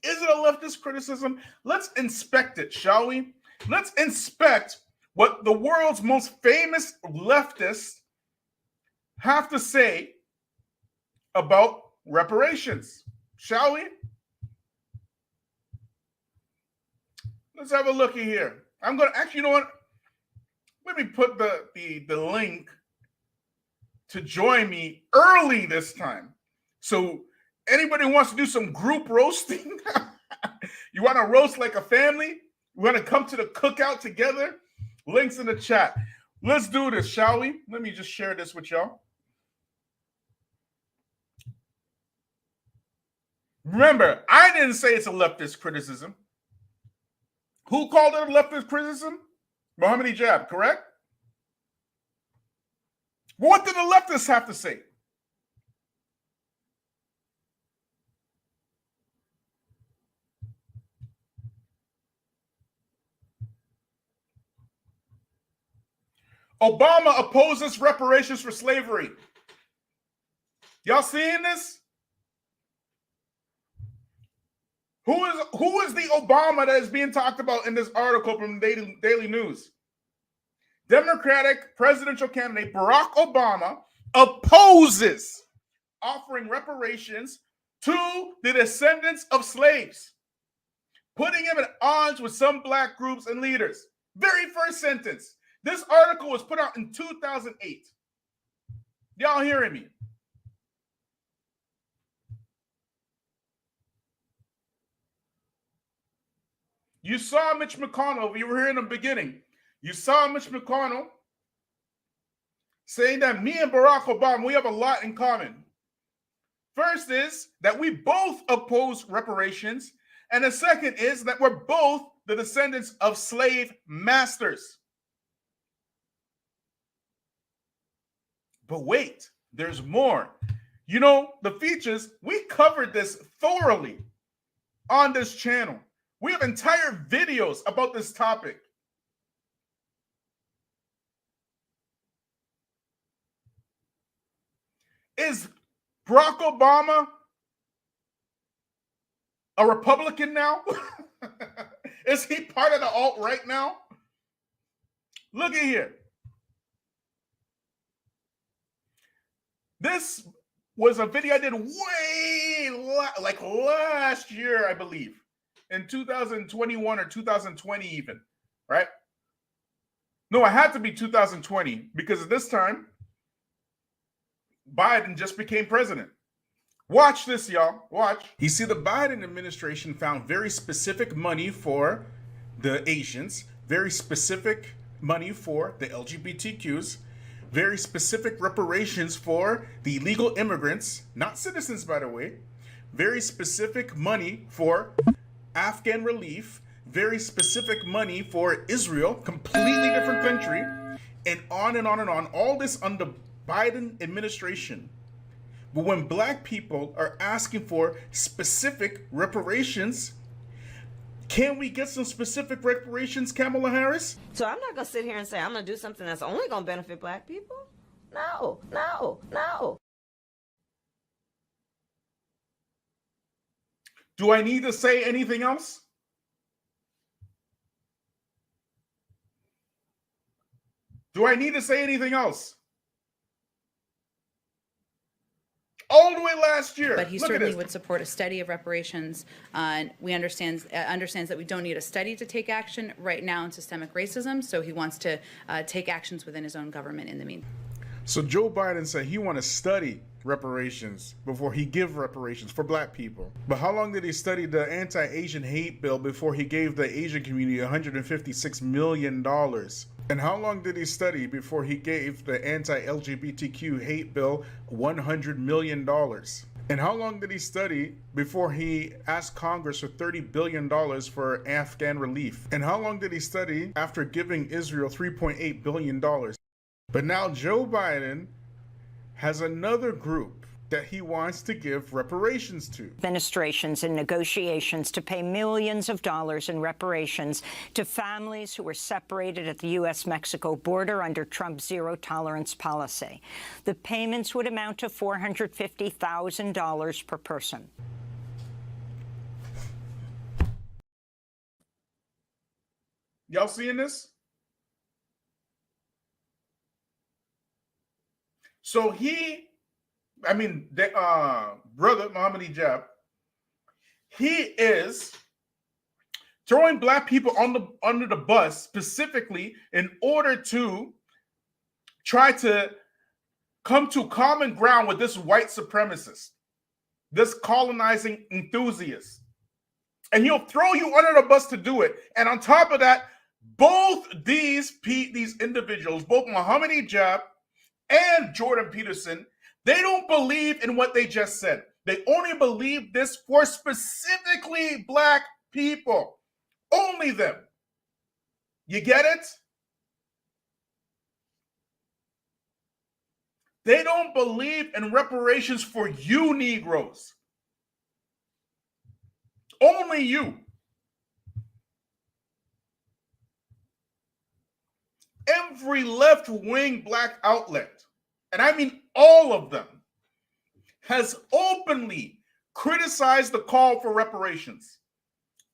Is it a leftist criticism? Let's inspect it, shall we? Let's inspect what the world's most famous leftists have to say about reparations, shall we? Let's have a looky here. I'm going to actually, you know what? Let me put the link to join me early this time. So anybody who wants to do some group roasting, you want to roast like a family? You want to come to the cookout together? Links in the chat. Let's do this, shall we? Let me just share this with y'all. Remember, I didn't say it's a leftist criticism. Who called it a leftist criticism? Mohammad Hijab, correct? What did the leftists have to say? Obama opposes reparations for slavery. Y'all seeing this? Who is the Obama that is being talked about in this article from Daily News? Democratic presidential candidate Barack Obama opposes offering reparations to the descendants of slaves, putting him at odds with some black groups and leaders. Very first sentence. This article was put out in 2008. Y'all hearing me? You saw Mitch McConnell, you were here in the beginning. You saw Mitch McConnell saying that me and Barack Obama, we have a lot in common. First is that we both oppose reparations. And the second is that we're both the descendants of slave masters. But wait, there's more. You know, the Feachaz, we covered this thoroughly on this channel. We have entire videos about this topic. Is Barack Obama a Republican now? Is he part of the alt-right now? Look at here. This was a video I did like last year, I believe, in 2021 or 2020 even, right? No, it had to be 2020 because at this time, Biden just became president. Watch this, y'all. Watch. You see, the Biden administration found very specific money for the Asians, very specific money for the LGBTQs, very specific reparations for the illegal immigrants, not citizens, by the way, very specific money for Afghan relief, very specific money for Israel, completely different country, and on and on and on. All this under Biden administration. But when black people are asking for specific reparations, can we get some specific reparations, Kamala Harris? So I'm not going to sit here and say I'm going to do something that's only going to benefit black people. No, no, no. Do I need to say anything else? Do I need to say anything else? All the way last year. But he certainly would support a study of reparations. We understands that we don't need a study to take action right now in systemic racism. So he wants to take actions within his own government in the meantime. So Joe Biden said he want to study reparations before he give reparations for black people. But how long did he study the anti-Asian hate bill before he gave the Asian community $156 million? And how long did he study before he gave the anti-LGBTQ hate bill $100 million? And how long did he study before he asked Congress for $30 billion for Afghan relief? And how long did he study after giving Israel $3.8 billion? But now Joe Biden has another group that he wants to give reparations to. Administrations and negotiations to pay millions of dollars in reparations to families who were separated at the U.S.-Mexico border under Trump's zero-tolerance policy. The payments would amount to $450,000 per person. Y'all seeing this? So brother Mohammad Hijab, he is throwing black people under the bus specifically in order to try to come to common ground with this white supremacist, this colonizing enthusiast. And he'll throw you under the bus to do it. And on top of that, both these individuals, both Mohammad Hijab and Jordan Peterson, they don't believe in what they just said. They only believe this for specifically black people. Only them. You get it? They don't believe in reparations for you Negroes. Only you. Every left-wing black outlet, and I mean all of them, has openly criticized the call for reparations.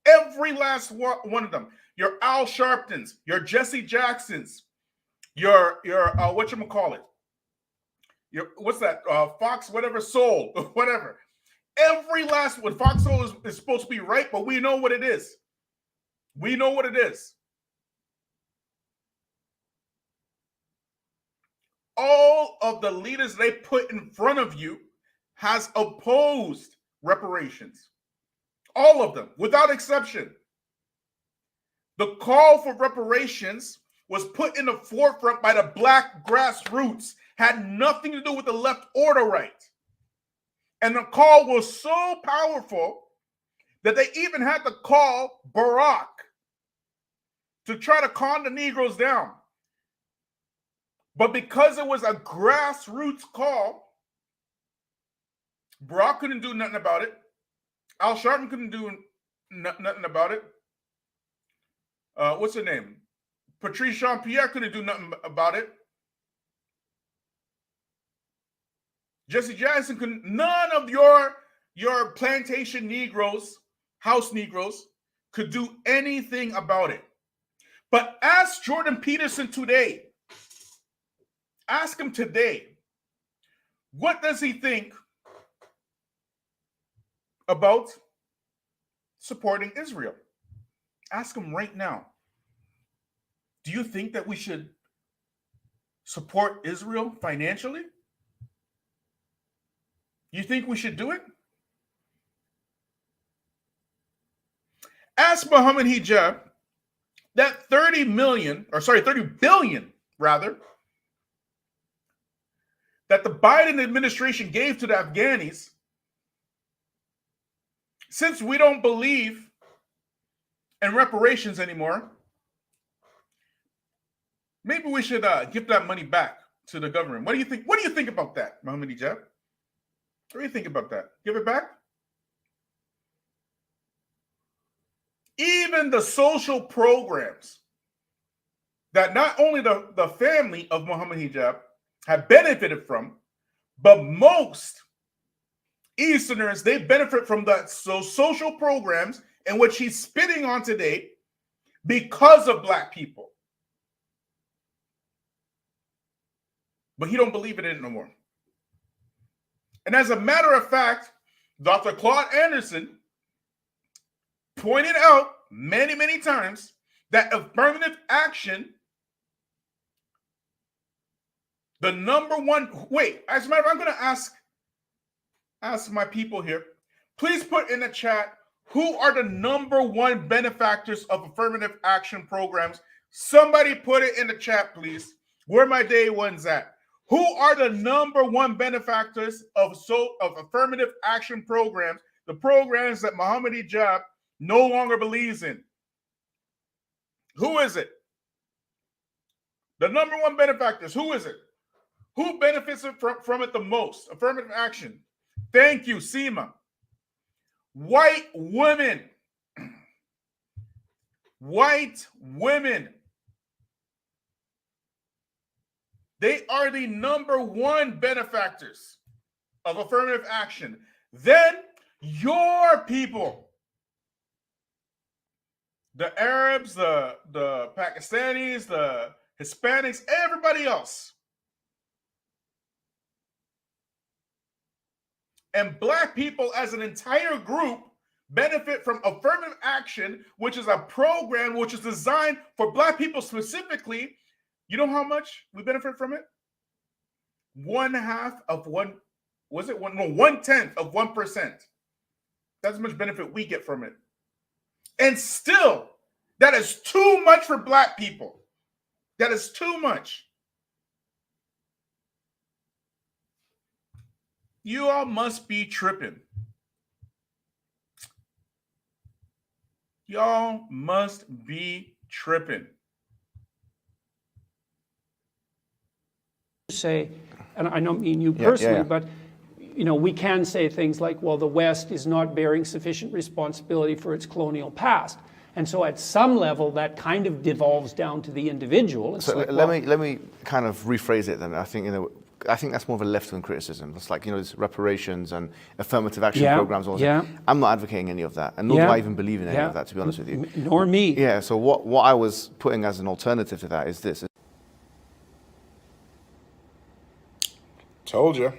Every last one of them. Your Al Sharptons, your Jesse Jacksons, your whatchamacallit, what's that? Fox, whatever, Soul, whatever. Every last one. Fox Soul is supposed to be right, but we know what it is. We know what it is. All of the leaders they put in front of you has opposed reparations. All of them, without exception. The call for reparations was put in the forefront by the black grassroots, had nothing to do with the left or the right. And the call was so powerful that they even had to call Barack to try to calm the Negroes down. But because it was a grassroots call, Barack couldn't do nothing about it. Al Sharpton couldn't do nothing about it. What's her name? Patrice Jean-Pierre couldn't do nothing about it. Jesse Jackson couldn't. None of your plantation Negroes, house Negroes, could do anything about it. But ask Jordan Peterson today. Ask him today. What does he think about supporting Israel? Ask him right now. Do you think that we should support Israel financially? You think we should do it? Ask Mohammad Hijab that 30 billion rather, that the Biden administration gave to the Afghanis, since we don't believe in reparations anymore, maybe we should give that money back to the government. What do you think? What do you think about that, Mohammad Hijab? What do you think about that? Give it back? Even the social programs that not only the family of Mohammad Hijab have benefited from, but most Easterners, they benefit from that social programs in which he's spitting on today because of black people. But he don't believe in it no more. And as a matter of fact, Dr. Claude Anderson pointed out many, many times that affirmative action, the number one, as a matter of fact, I'm going to ask my people here, please put in the chat, who are the number one benefactors of affirmative action programs? Somebody put it in the chat, please. Where my day one's at. Who are the number one benefactors of affirmative action programs, the programs that Mohammad Hijab no longer believes in? Who is it? The number one benefactors, who is it? Who benefits from it the most? Affirmative action. Thank you, Seema. White women. White women. They are the number one benefactors of affirmative action. Then your people, the Arabs, the Pakistanis, the Hispanics, everybody else. And black people as an entire group benefit from affirmative action, which is a program which is designed for black people specifically. You know how much we benefit from it? 1/2 of 1/10 of 1%. That's how much benefit we get from it. And still, that is too much for black people. That is too much. You all must be tripping. Y'all must be tripping. Say, and I don't mean you personally, but you know, we can say things like, well, the West is not bearing sufficient responsibility for its colonial past. And so at some level, that kind of devolves down to the individual. It's so like, let me kind of rephrase it then. I think that's more of a left-wing criticism. It's like, this reparations and affirmative action programs. I'm not advocating any of that, and nor do I even believe in any of that, to be honest with you. Nor me. Yeah, so what I was putting as an alternative to that is this. Told you.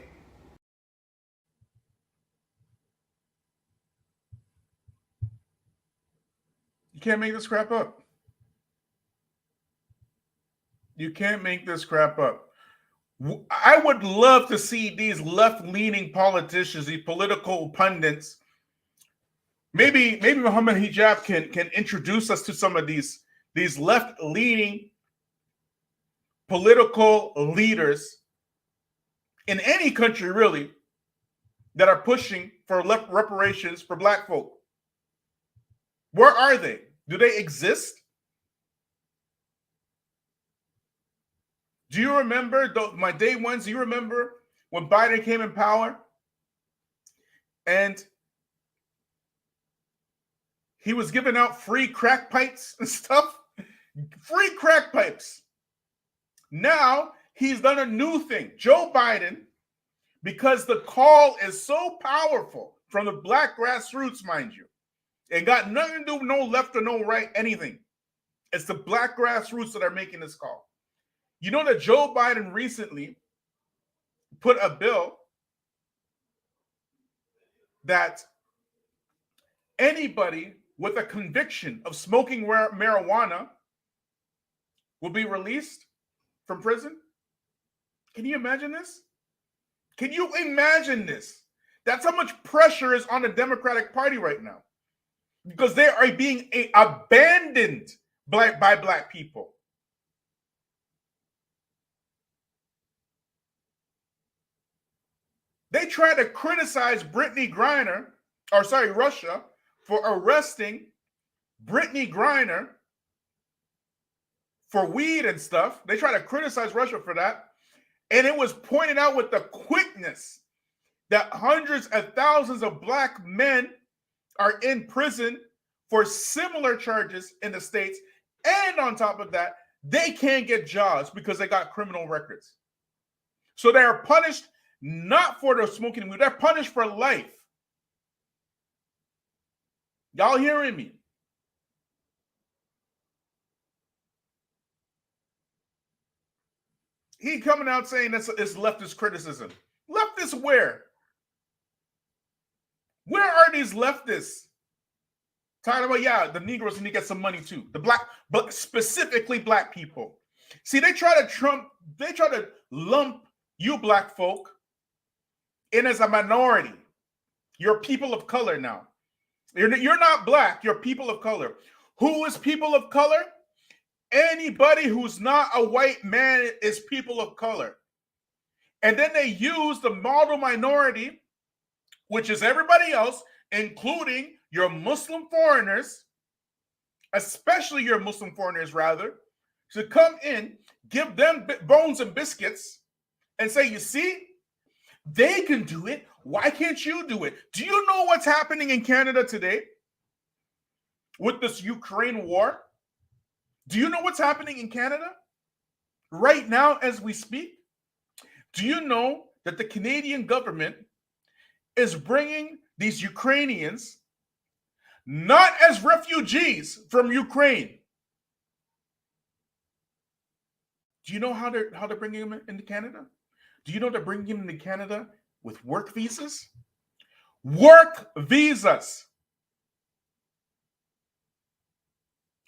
You can't make this crap up. You can't make this crap up. I would love to see these left-leaning politicians, these political pundits. Maybe Mohammad Hijab can introduce us to some of these these left-leaning political leaders in any country, really, that are pushing for left reparations for black folk. Where are they? Do they exist? Do you remember my day ones? Do you remember when Biden came in power and he was giving out free crack pipes and stuff? Free crack pipes. Now he's done a new thing. Joe Biden, because the call is so powerful from the black grassroots, mind you, it got nothing to do with no left or no right, anything. It's the black grassroots that are making this call. You know that Joe Biden recently put a bill that anybody with a conviction of smoking marijuana will be released from prison? Can you imagine this? Can you imagine this? That's how much pressure is on the Democratic Party right now, because they are being abandoned by black people. They try to criticize Russia for arresting Brittany Griner for weed and stuff. They try to criticize Russia for that. And it was pointed out with the quickness that hundreds of thousands of black men are in prison for similar charges in the States. And on top of that, they can't get jobs because they got criminal records. So they are punished not for the smoking weed, they're punished for life. Y'all hearing me? He coming out saying it's leftist criticism. Leftist where? Where are these leftists? Talking about, yeah, the Negroes need to get some money too. The black, but specifically black people. See, they try to lump you black folk in as a minority. You're people of color now. You're not black, you're people of color. Who is people of color? Anybody who's not a white man is people of color. And then they use the model minority, which is everybody else, including your Muslim foreigners, especially your Muslim foreigners, rather, to come in, give them bones and biscuits, and say, you see, they can do it. Why can't you do it? Do you know what's happening in Canada today with this Ukraine war? Do you know what's happening in Canada right now as we speak? Do you know that the Canadian government is bringing these Ukrainians not as refugees from Ukraine? Do you know how they're bringing them into Canada? Do you know they're bringing them into Canada with work visas? Work visas.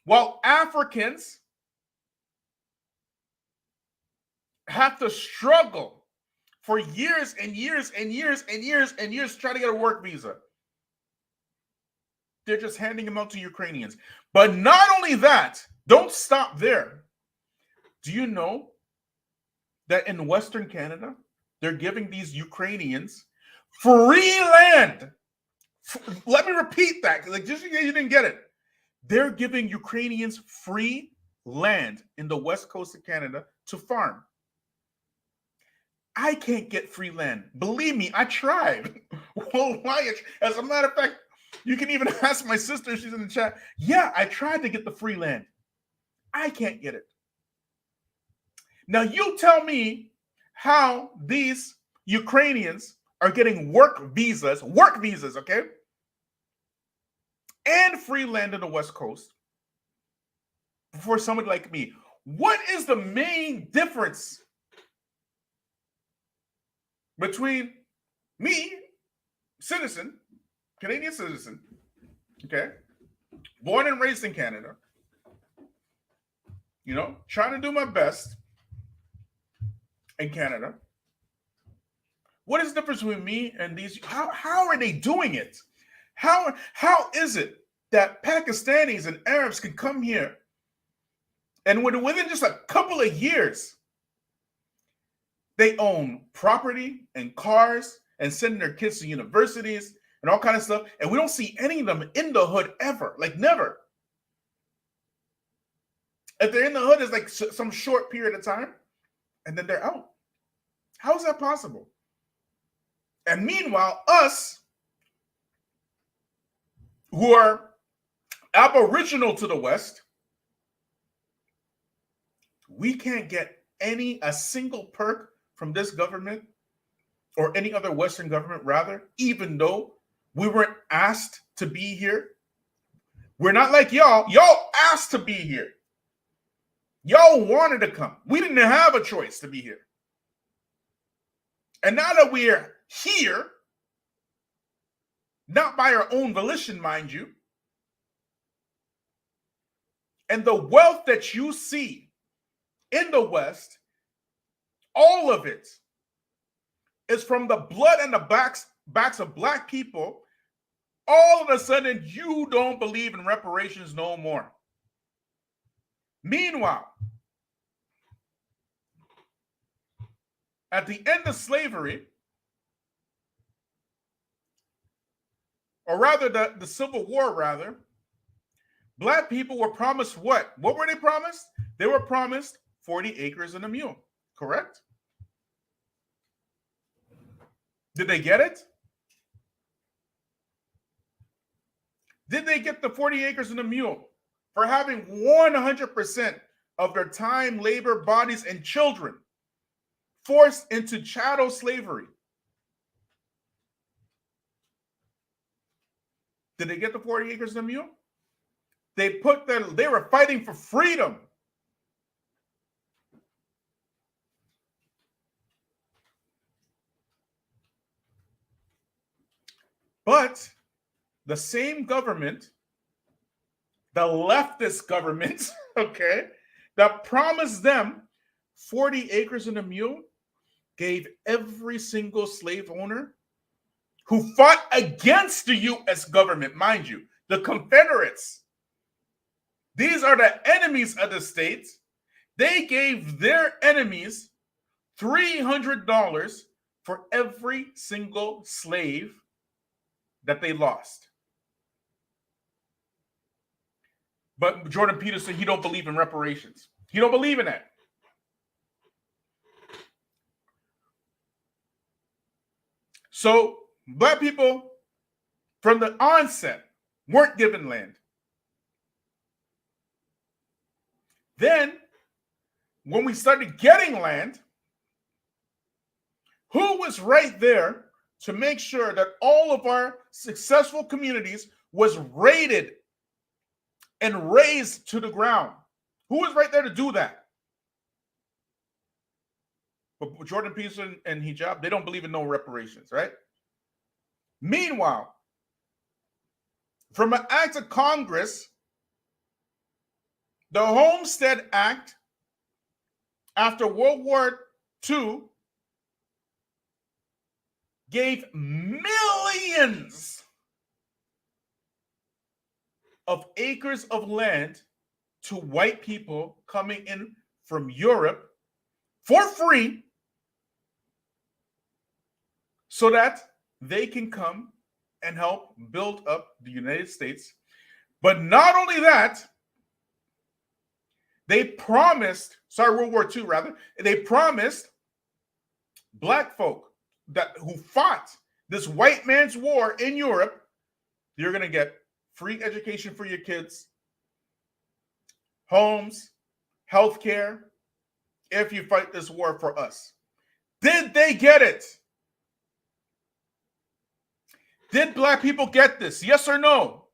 While Africans have to struggle for years and years and years and years and years trying to get a work visa, they're just handing them out to Ukrainians. But not only that, don't stop there. Do you know that in Western Canada, they're giving these Ukrainians free land? Let me repeat that, because just in case you didn't get it. They're giving Ukrainians free land in the west coast of Canada to farm. I can't get free land. Believe me, I tried. Well, why? As a matter of fact, you can even ask my sister, she's in the chat. Yeah, I tried to get the free land. I can't get it. Now you tell me how these Ukrainians are getting work visas, okay? And free land in the West Coast for somebody like me. What is the main difference between me, citizen, Canadian citizen, okay, born and raised in Canada, you know, trying to do my best in Canada? What is the difference between me and these? How are they doing it? How is it that Pakistanis and Arabs can come here And within just a couple of years, they own property and cars and sending their kids to universities and all kind of stuff. And we don't see any of them in the hood ever, like never. If they're in the hood, it's like some short period of time, and then they're out. How is that possible? And meanwhile, us, who are aboriginal to the West, we can't get a single perk from this government or any other Western government, rather, even though we weren't asked to be here. We're not like y'all. Y'all asked to be here. Y'all wanted to come. We didn't have a choice to be here. And now that we're here, not by our own volition, mind you, and the wealth that you see in the West, all of it is from the blood and the backs of black people. All of a sudden, you don't believe in reparations no more. Meanwhile, at the end of slavery, or rather the Civil War, rather, black people were promised what? What were they promised? They were promised 40 acres and a mule, correct? Did they get it? Did they get the 40 acres and a mule for having 100% of their time, labor, bodies, and children forced into chattel slavery? Did they get the 40 acres and a mule? They were fighting for freedom. But the same government, the leftist government, okay, that promised them 40 acres and a mule, gave every single slave owner who fought against the U.S. government, mind you, the Confederates. These are the enemies of the states. They gave their enemies $300 for every single slave that they lost. But Jordan Peterson, he don't believe in reparations. He don't believe in that. So black people from the onset weren't given land. Then, when we started getting land, who was right there to make sure that all of our successful communities was raided and razed to the ground? Who was right there to do that? But Jordan Peterson and Hijab, they don't believe in no reparations, right? Meanwhile, from an act of Congress, the Homestead Act, after World War II, gave millions of acres of land to white people coming in from Europe for free so that they can come and help build up the United States. But not only that, they promised, World War II rather, they promised black folk who fought this white man's war in Europe, you're going to get free education for your kids, homes, health care, if you fight this war for us. Did they get it? Did black people get this? Yes or no?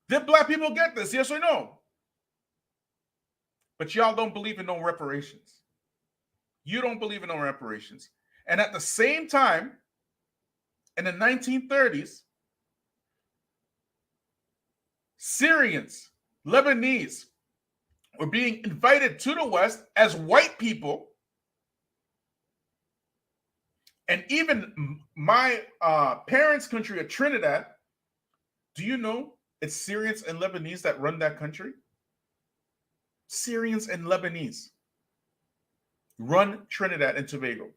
Did black people get this? Yes or no? But y'all don't believe in no reparations. You don't believe in no reparations. And at the same time, in the 1930s, Syrians, Lebanese were being invited to the West as white people. And even my parents' country of Trinidad, do you know it's Syrians and Lebanese that run that country. Syrians and Lebanese run Trinidad and Tobago.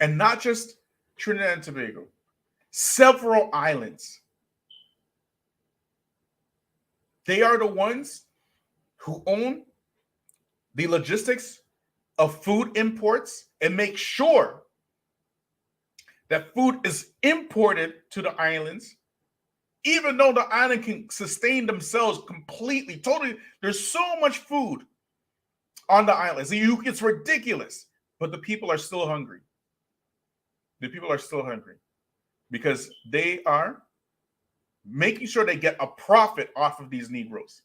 And not just Trinidad and Tobago, several islands. They are the ones who own the logistics of food imports and make sure that food is imported to the islands, even though the island can sustain themselves completely, totally. There's so much food on the islands. It's ridiculous, but the people are still hungry. The people are still hungry because they are making sure they get a profit off of these Negroes.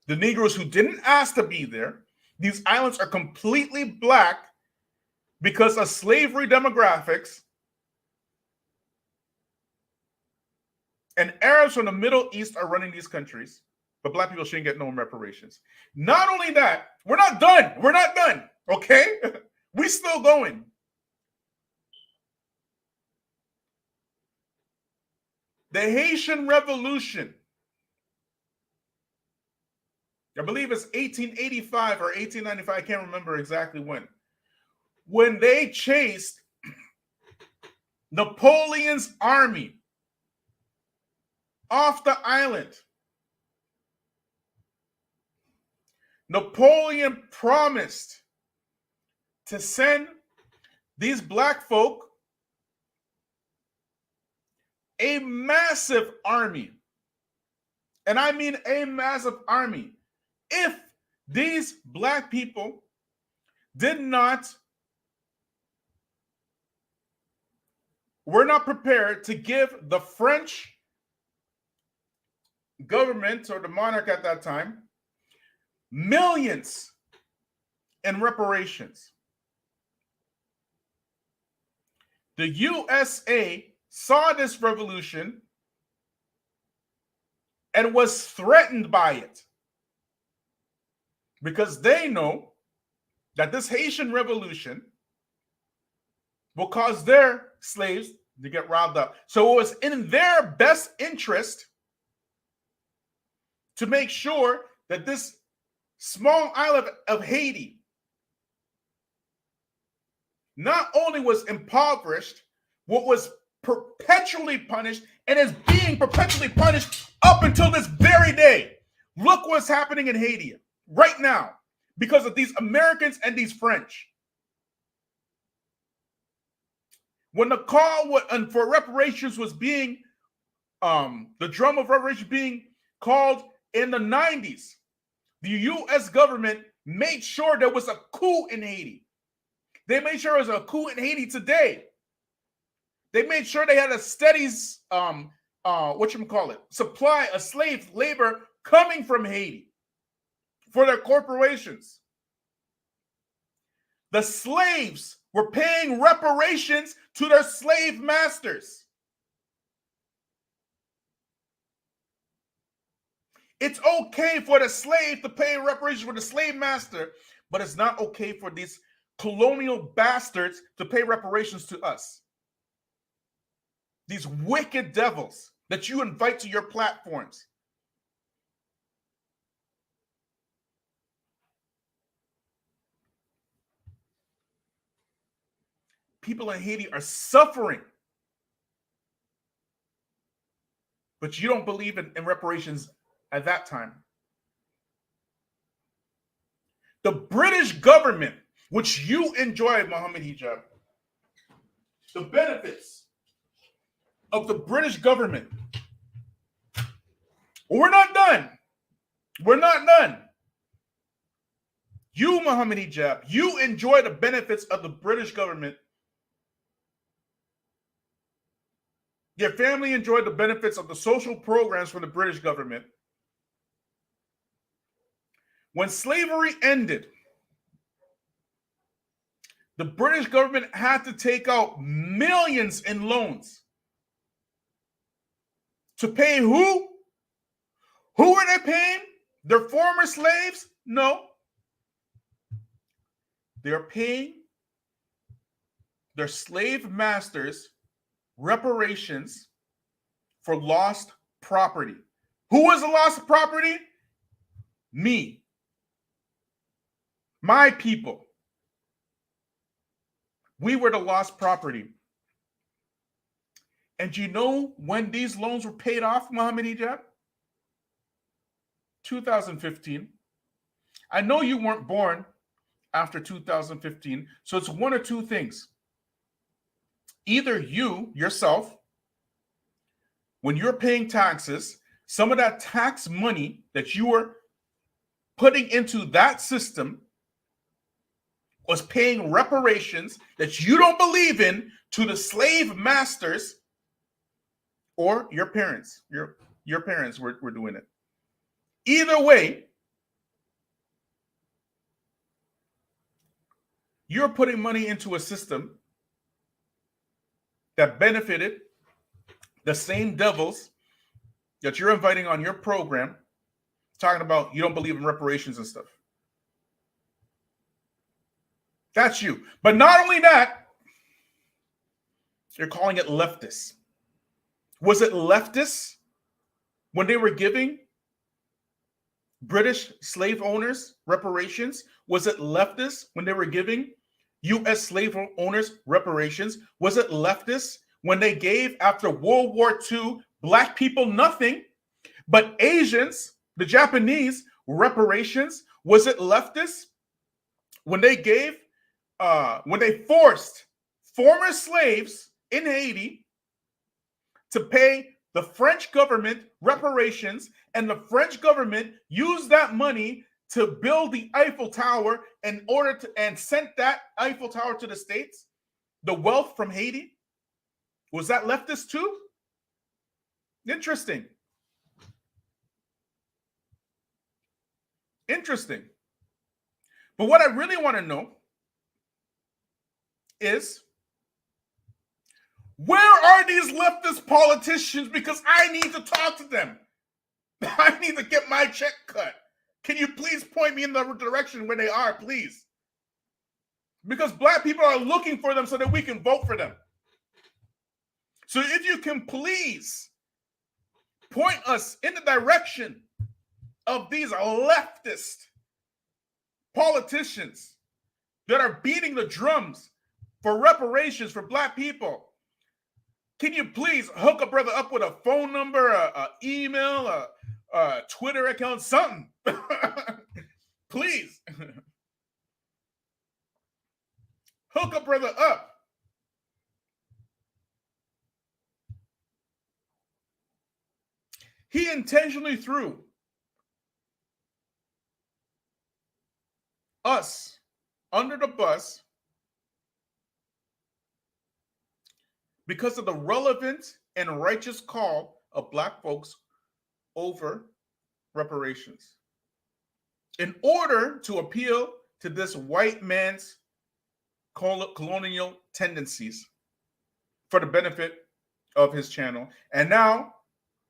The Negroes who didn't ask to be there. These islands are completely black because of slavery demographics. And Arabs from the Middle East are running these countries, but black people shouldn't get no reparations. Not only that, we're not done. We're not done, okay? We're still going. The Haitian Revolution, I believe it's 1885 or 1895, I can't remember exactly when they chased Napoleon's army off the island. Napoleon promised to send these black folk a massive army. And I mean a massive army. If these black people were not prepared to give the French government or the monarch at that time millions in reparations. The USA saw this revolution and was threatened by it because they know that this Haitian revolution will cause their slaves to get robbed up. So it was in their best interest to make sure that this small island of Haiti not only was impoverished, what was perpetually punished and is being perpetually punished up until this very day. Look what's happening in Haiti right now because of these Americans and these French. When the call for reparations was being, the drum of reparations being called in the 90s, the U.S. government made sure there was a coup in Haiti. They made sure there was a coup in Haiti today. They made sure they had a steady, supply of slave labor coming from Haiti for their corporations. The slaves were paying reparations to their slave masters. It's okay for the slave to pay reparations for the slave master, but it's not okay for these colonial bastards to pay reparations to us. These wicked devils that you invite to your platforms. People in Haiti are suffering. But you don't believe in reparations at that time. The British government, which you enjoy, Mohammad Hijab, the benefits of the British government. We're not done. We're not done. You, Mohammad Hijab, you enjoy the benefits of the British government. Your family enjoyed the benefits of the social programs from the British government. When slavery ended, the British government had to take out millions in loans. To pay who? Who are they paying? Their former slaves? No. They're paying their slave masters reparations for lost property. Who was the lost property? Me. My people. We were the lost property. And you know when these loans were paid off, Mohammad Hijab? 2015. I know you weren't born after 2015, so it's one or two things. Either you, yourself, when you're paying taxes, some of that tax money that you were putting into that system was paying reparations that you don't believe in to the slave masters, or your parents. Your parents were doing it. Either way, you're putting money into a system that benefited the same devils that you're inviting on your program, talking about you don't believe in reparations and stuff. That's you. But not only that, you're calling it leftists. Was it leftists when they were giving British slave owners reparations? Was it leftists when they were giving U.S. slave owners reparations? Was it leftists when they gave, after World War II, black people nothing, but Asians, the Japanese, reparations? Was it leftists when they gave, when they forced former slaves in Haiti to pay the French government reparations, and the French government used that money to build the Eiffel Tower in order to, and sent that Eiffel Tower to the States, the wealth from Haiti? Was that leftist too? Interesting. Interesting. But what I really want to know is, where are these leftist politicians? Because I need to talk to them. I need to get my check cut. Can you please point me in the direction where they are, please? Because black people are looking for them so that we can vote for them. So if you can please point us in the direction of these leftist politicians that are beating the drums for reparations for black people. Can you please hook a brother up with a phone number, a email, a Twitter account, something? Please. Hook a brother up. He intentionally threw us under the bus because of the relevant and righteous call of black folks over reparations, in order to appeal to this white man's colonial tendencies for the benefit of his channel. And now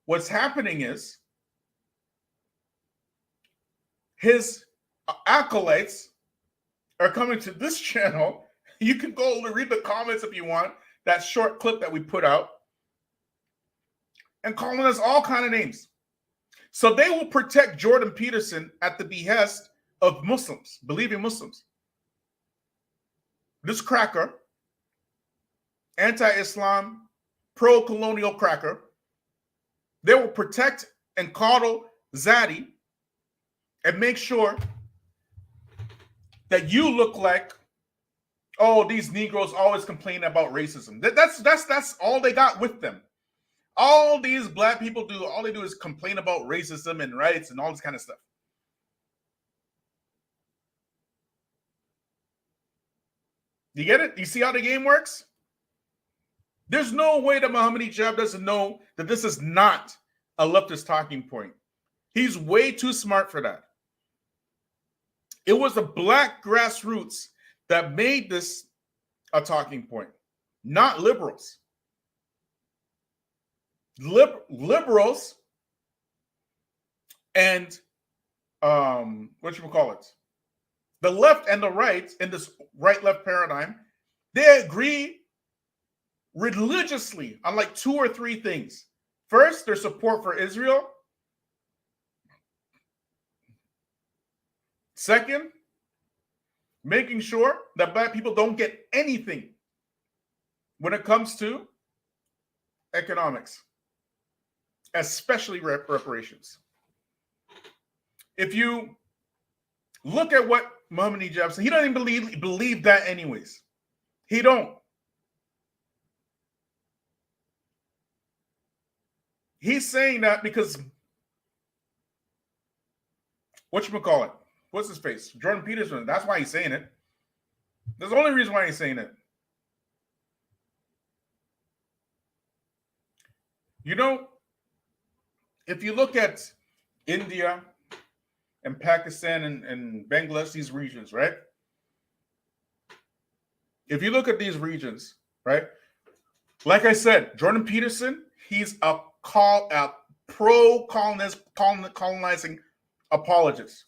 what's happening is his acolytes are coming to this channel. You can go read the comments if you want, that short clip that we put out, and calling us all kind of names. So they will protect Jordan Peterson at the behest of Muslims, believing Muslims. This cracker, anti-Islam, pro-colonial cracker, they will protect and coddle Zaddy and make sure that you look like, oh, these Negroes always complain about racism. That's all they got with them. All these black people do, all they do is complain about racism and rights and all this kind of stuff. You get it? You see how the game works? There's no way that Mohammad Hijab doesn't know that this is not a leftist talking point. He's way too smart for that. It was the black grassroots that made this a talking point, not liberals. Liberals and the left and the right in this right-left paradigm, they agree religiously on like 2 or 3 things. First, their support for Israel. Second, making sure that black people don't get anything when it comes to economics, especially reparations. If you look at what Mohammad Hijab said, he doesn't even believe that anyways. He don't. He's saying that because whatchamacallit? What's his face? Jordan Peterson. That's why he's saying it. That's the only reason why he's saying it. You know, if you look at India and Pakistan and Bangladesh, these regions, right? If you look at these regions, right? Like I said, Jordan Peterson, he's a pro-colonizing apologist.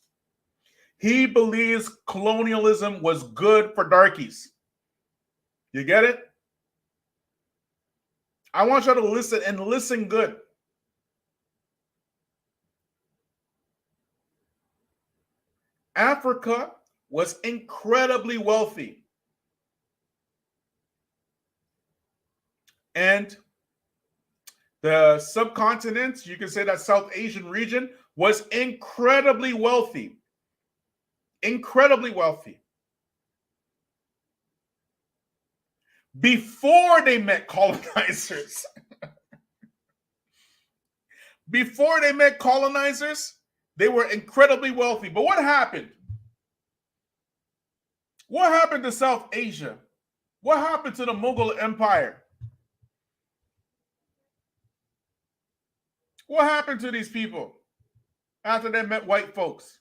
He believes colonialism was good for darkies. You get it? I want you to listen and listen good. Africa was incredibly wealthy. And the subcontinent, you can say that South Asian region, was incredibly wealthy. Incredibly wealthy. Before they met colonizers. Before they met colonizers, they were incredibly wealthy. But what happened? What happened to South Asia? What happened to the Mughal Empire? What happened to these people after they met white folks?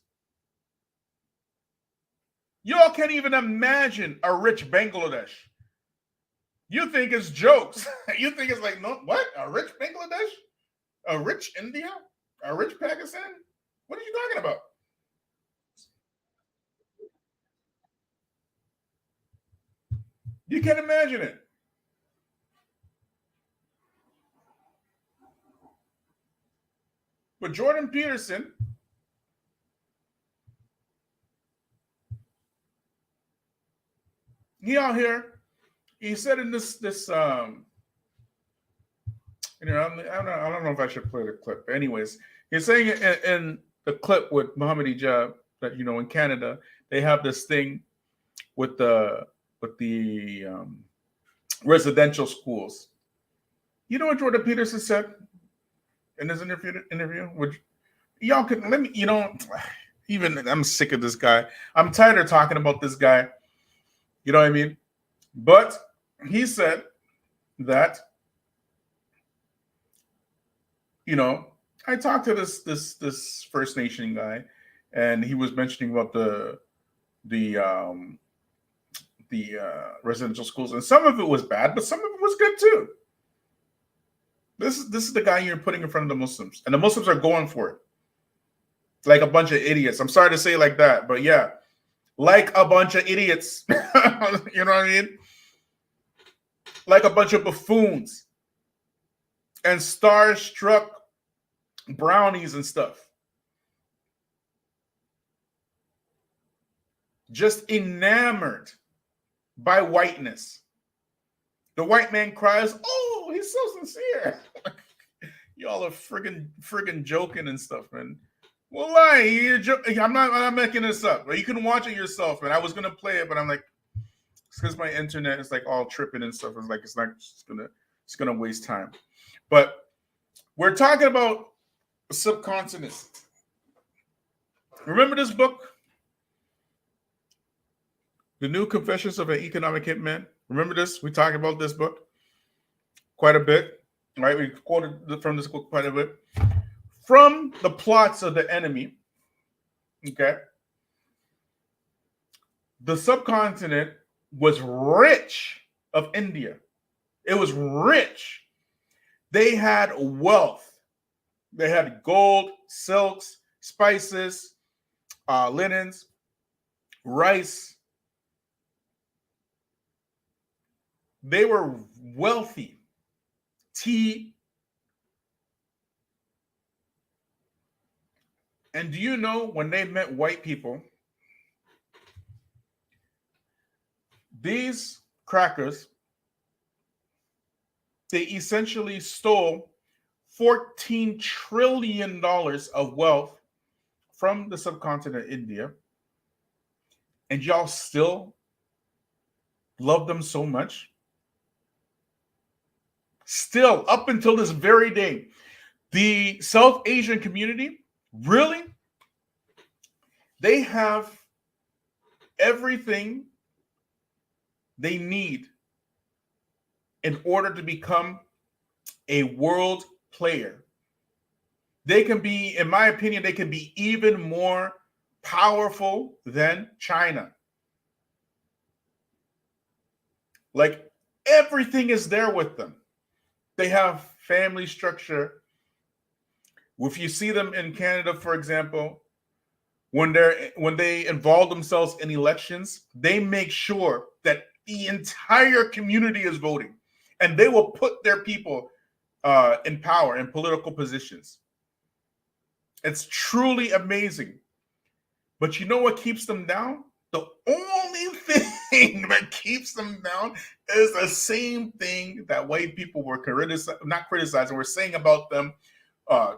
Y'all can't even imagine a rich Bangladesh. You think it's jokes. You think it's like, no, what? A rich Bangladesh? A rich India? A rich Pakistan? What are you talking about? You can't imagine it. But Jordan Peterson, he out here, he said in this you know, I don't know if I should play the clip. Anyways, he's saying in the clip with Mohammad Hijab that, you know, in Canada they have this thing with the residential schools. You know what Jordan Peterson said in his interview? Which y'all can let me, you know, even I'm sick of this guy. I'm tired of talking about this guy. You know what I mean? But he said that, you know, I talked to this First Nation guy, and he was mentioning about the residential schools, and some of it was bad, but some of it was good too. This is the guy you're putting in front of the Muslims, and the Muslims are going for it like a bunch of idiots. I'm sorry to say it like that, but yeah, like a bunch of idiots. You know what I mean? Like a bunch of buffoons and starstruck brownies and stuff. Just enamored by whiteness. The white man cries, "Oh, he's so sincere." Y'all are friggin' joking and stuff, man. Well, I'm not making this up. You can watch it yourself, man. I was gonna play it, but I'm like, it's because my internet is like all tripping and stuff. It's like it's gonna waste time. But we're talking about a subcontinent. Remember this book? The New Confessions of an Economic Hitman. Remember this? We talked about this book quite a bit, right? We quoted from this book quite a bit. From the plots of the enemy, okay, the subcontinent was rich of India. It was rich. They had wealth. They had gold, silks, spices, linens, rice. They were wealthy. And do you know when they met white people, these crackers, they essentially stole $14 trillion of wealth from the subcontinent India, and y'all still love them so much? Still, up until this very day, the South Asian community, really, they have everything they need in order to become a world player. They can be, in my opinion, they can be even more powerful than China. Like, everything is there with them. They have family structure. If you see them in Canada, for example, when they involve themselves in elections, they make sure that the entire community is voting, and they will put their people in power, in political positions. It's truly amazing. But you know what keeps them down? The only thing that keeps them down is the same thing that white people were not criticizing, we're saying about them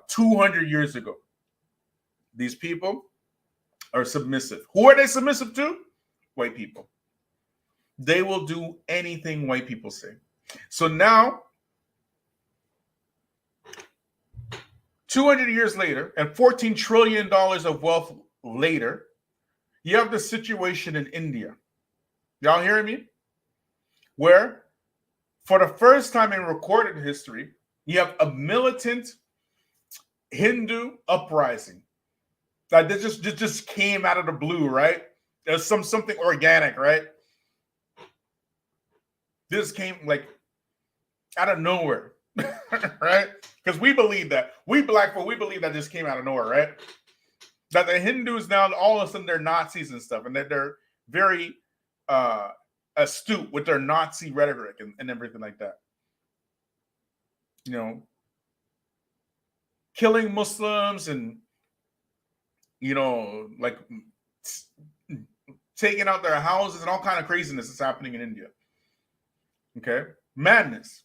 200 years ago. These people are submissive. Who are they submissive to? White people. They will do anything white people say. So now, 200 years later, and $14 trillion of wealth later, you have the situation in India. Y'all hearing me? Where, for the first time in recorded history, you have a militant Hindu uprising that just came out of the blue, right? There's something organic, right? This came like out of nowhere, right? Because we believe that. We black folk, we believe that this came out of nowhere, right? That the Hindus now, all of a sudden, they're Nazis and stuff, and that they're very astute with their Nazi rhetoric and everything like that. You know, killing Muslims and, you know, like taking out their houses and all kind of craziness is happening in India. Okay, madness.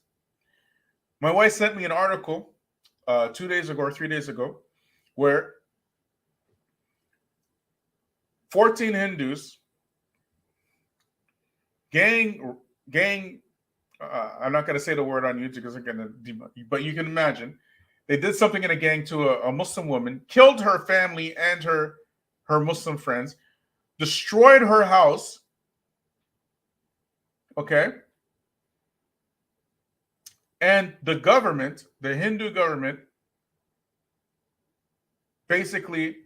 My wife sent me an article 2 days ago or 3 days ago where 14 Hindus gang. I'm not going to say the word on YouTube because I'm going to debunk you, but you can imagine they did something in a gang to a Muslim woman, killed her family and her Muslim friends, destroyed her house. Okay. And the government, the Hindu government, basically,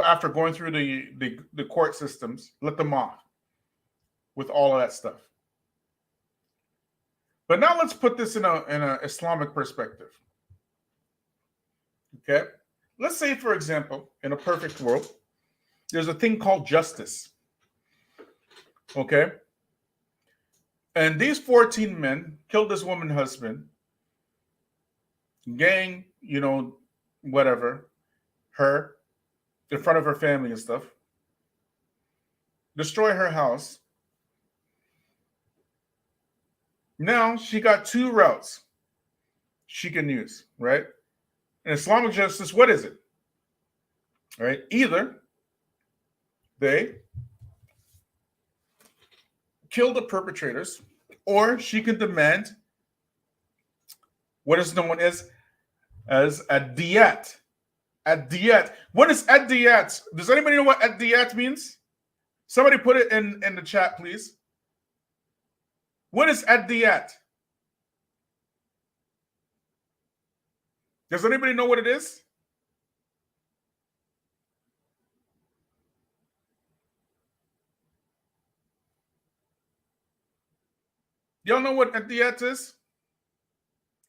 after going through the court systems, let them off with all of that stuff. But now let's put this in a Islamic perspective. Okay? Let's say, for example, in a perfect world, there's a thing called justice. Okay? And these 14 men killed this woman's husband, gang, you know, whatever, her, in front of her family and stuff, destroy her house. Now she got two routes she can use, right? In Islamic justice, what is it? Right? Either they kill the perpetrators, or she can demand what is known as a diyat. A diyat. What is a diyat? Does anybody know what a diyat means? Somebody put it in the chat, please. What is a diyat? Does anybody know what it is? Y'all know what adiyat is?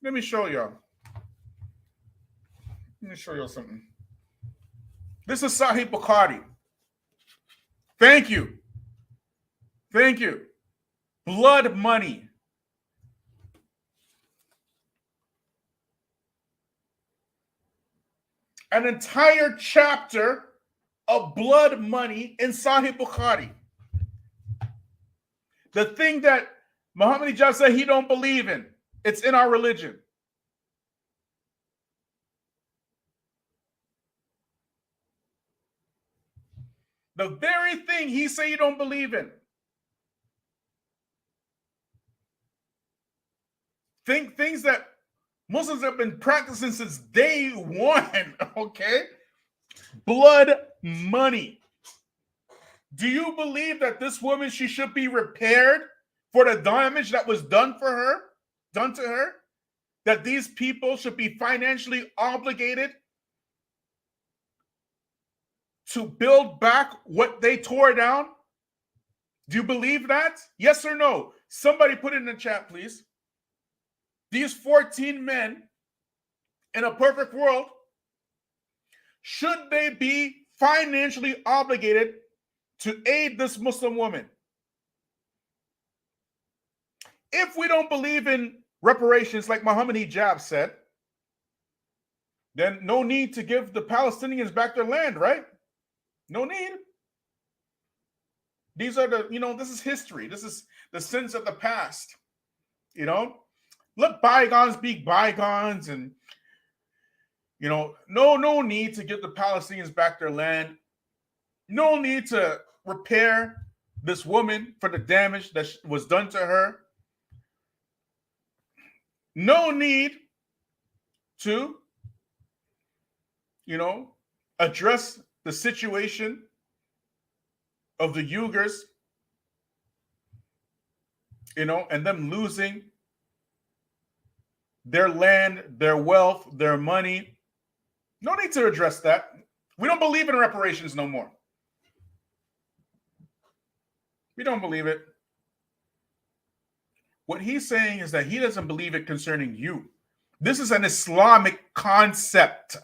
Let me show y'all. Let me show y'all something. This is Sahih Bukhari. Thank you. Thank you. Blood money. An entire chapter of blood money in Sahih Bukhari. The thing that Muhammad Hijab said he don't believe in. It's in our religion. The very thing he say you don't believe in. Things that Muslims have been practicing since day one, okay? Blood money. Do you believe that this woman, she should be repaired for the damage that was done to her? That these people should be financially obligated to build back what they tore down? Do you believe that? Yes or no? Somebody put it in the chat, please. These 14 men in a perfect world, should they be financially obligated to aid this Muslim woman? If we don't believe in reparations like Muhammad Hijab said, then no need to give the Palestinians back their land, right? No need. These are this is history. This is the sins of the past. Let bygones be bygones, and no need to give the Palestinians back their land. No need to repair this woman for the damage that was done to her. No need to, address the situation of the Uyghurs, and them losing their land, their wealth, their money. No need to address that. We don't believe in reparations no more. We don't believe it. What he's saying is that he doesn't believe it concerning you. This is an Islamic concept.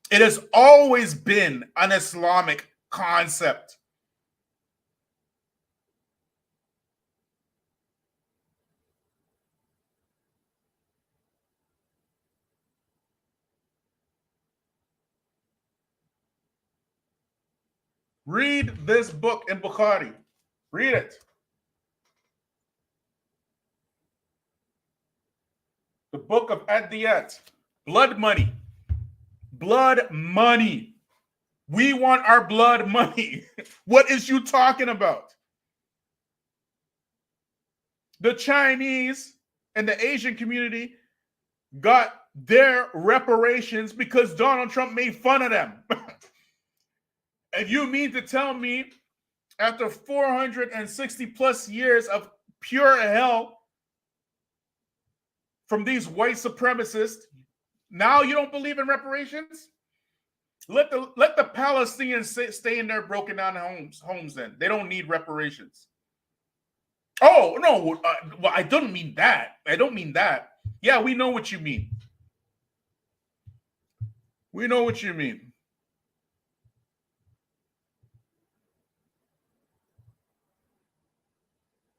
It has always been an Islamic concept. Read this book in Bukhari. Read it. The book of Adiyat. Blood money. Blood money. We want our blood money. What is you talking about? The Chinese and the Asian community got their reparations because Donald Trump made fun of them. And you mean to tell me, after 460 plus years of pure hell from these white supremacists, now you don't believe in reparations? Let the Palestinians stay in their broken down homes then. They don't need reparations. Oh, no, well, I don't mean that. I don't mean that. Yeah, we know what you mean. We know what you mean.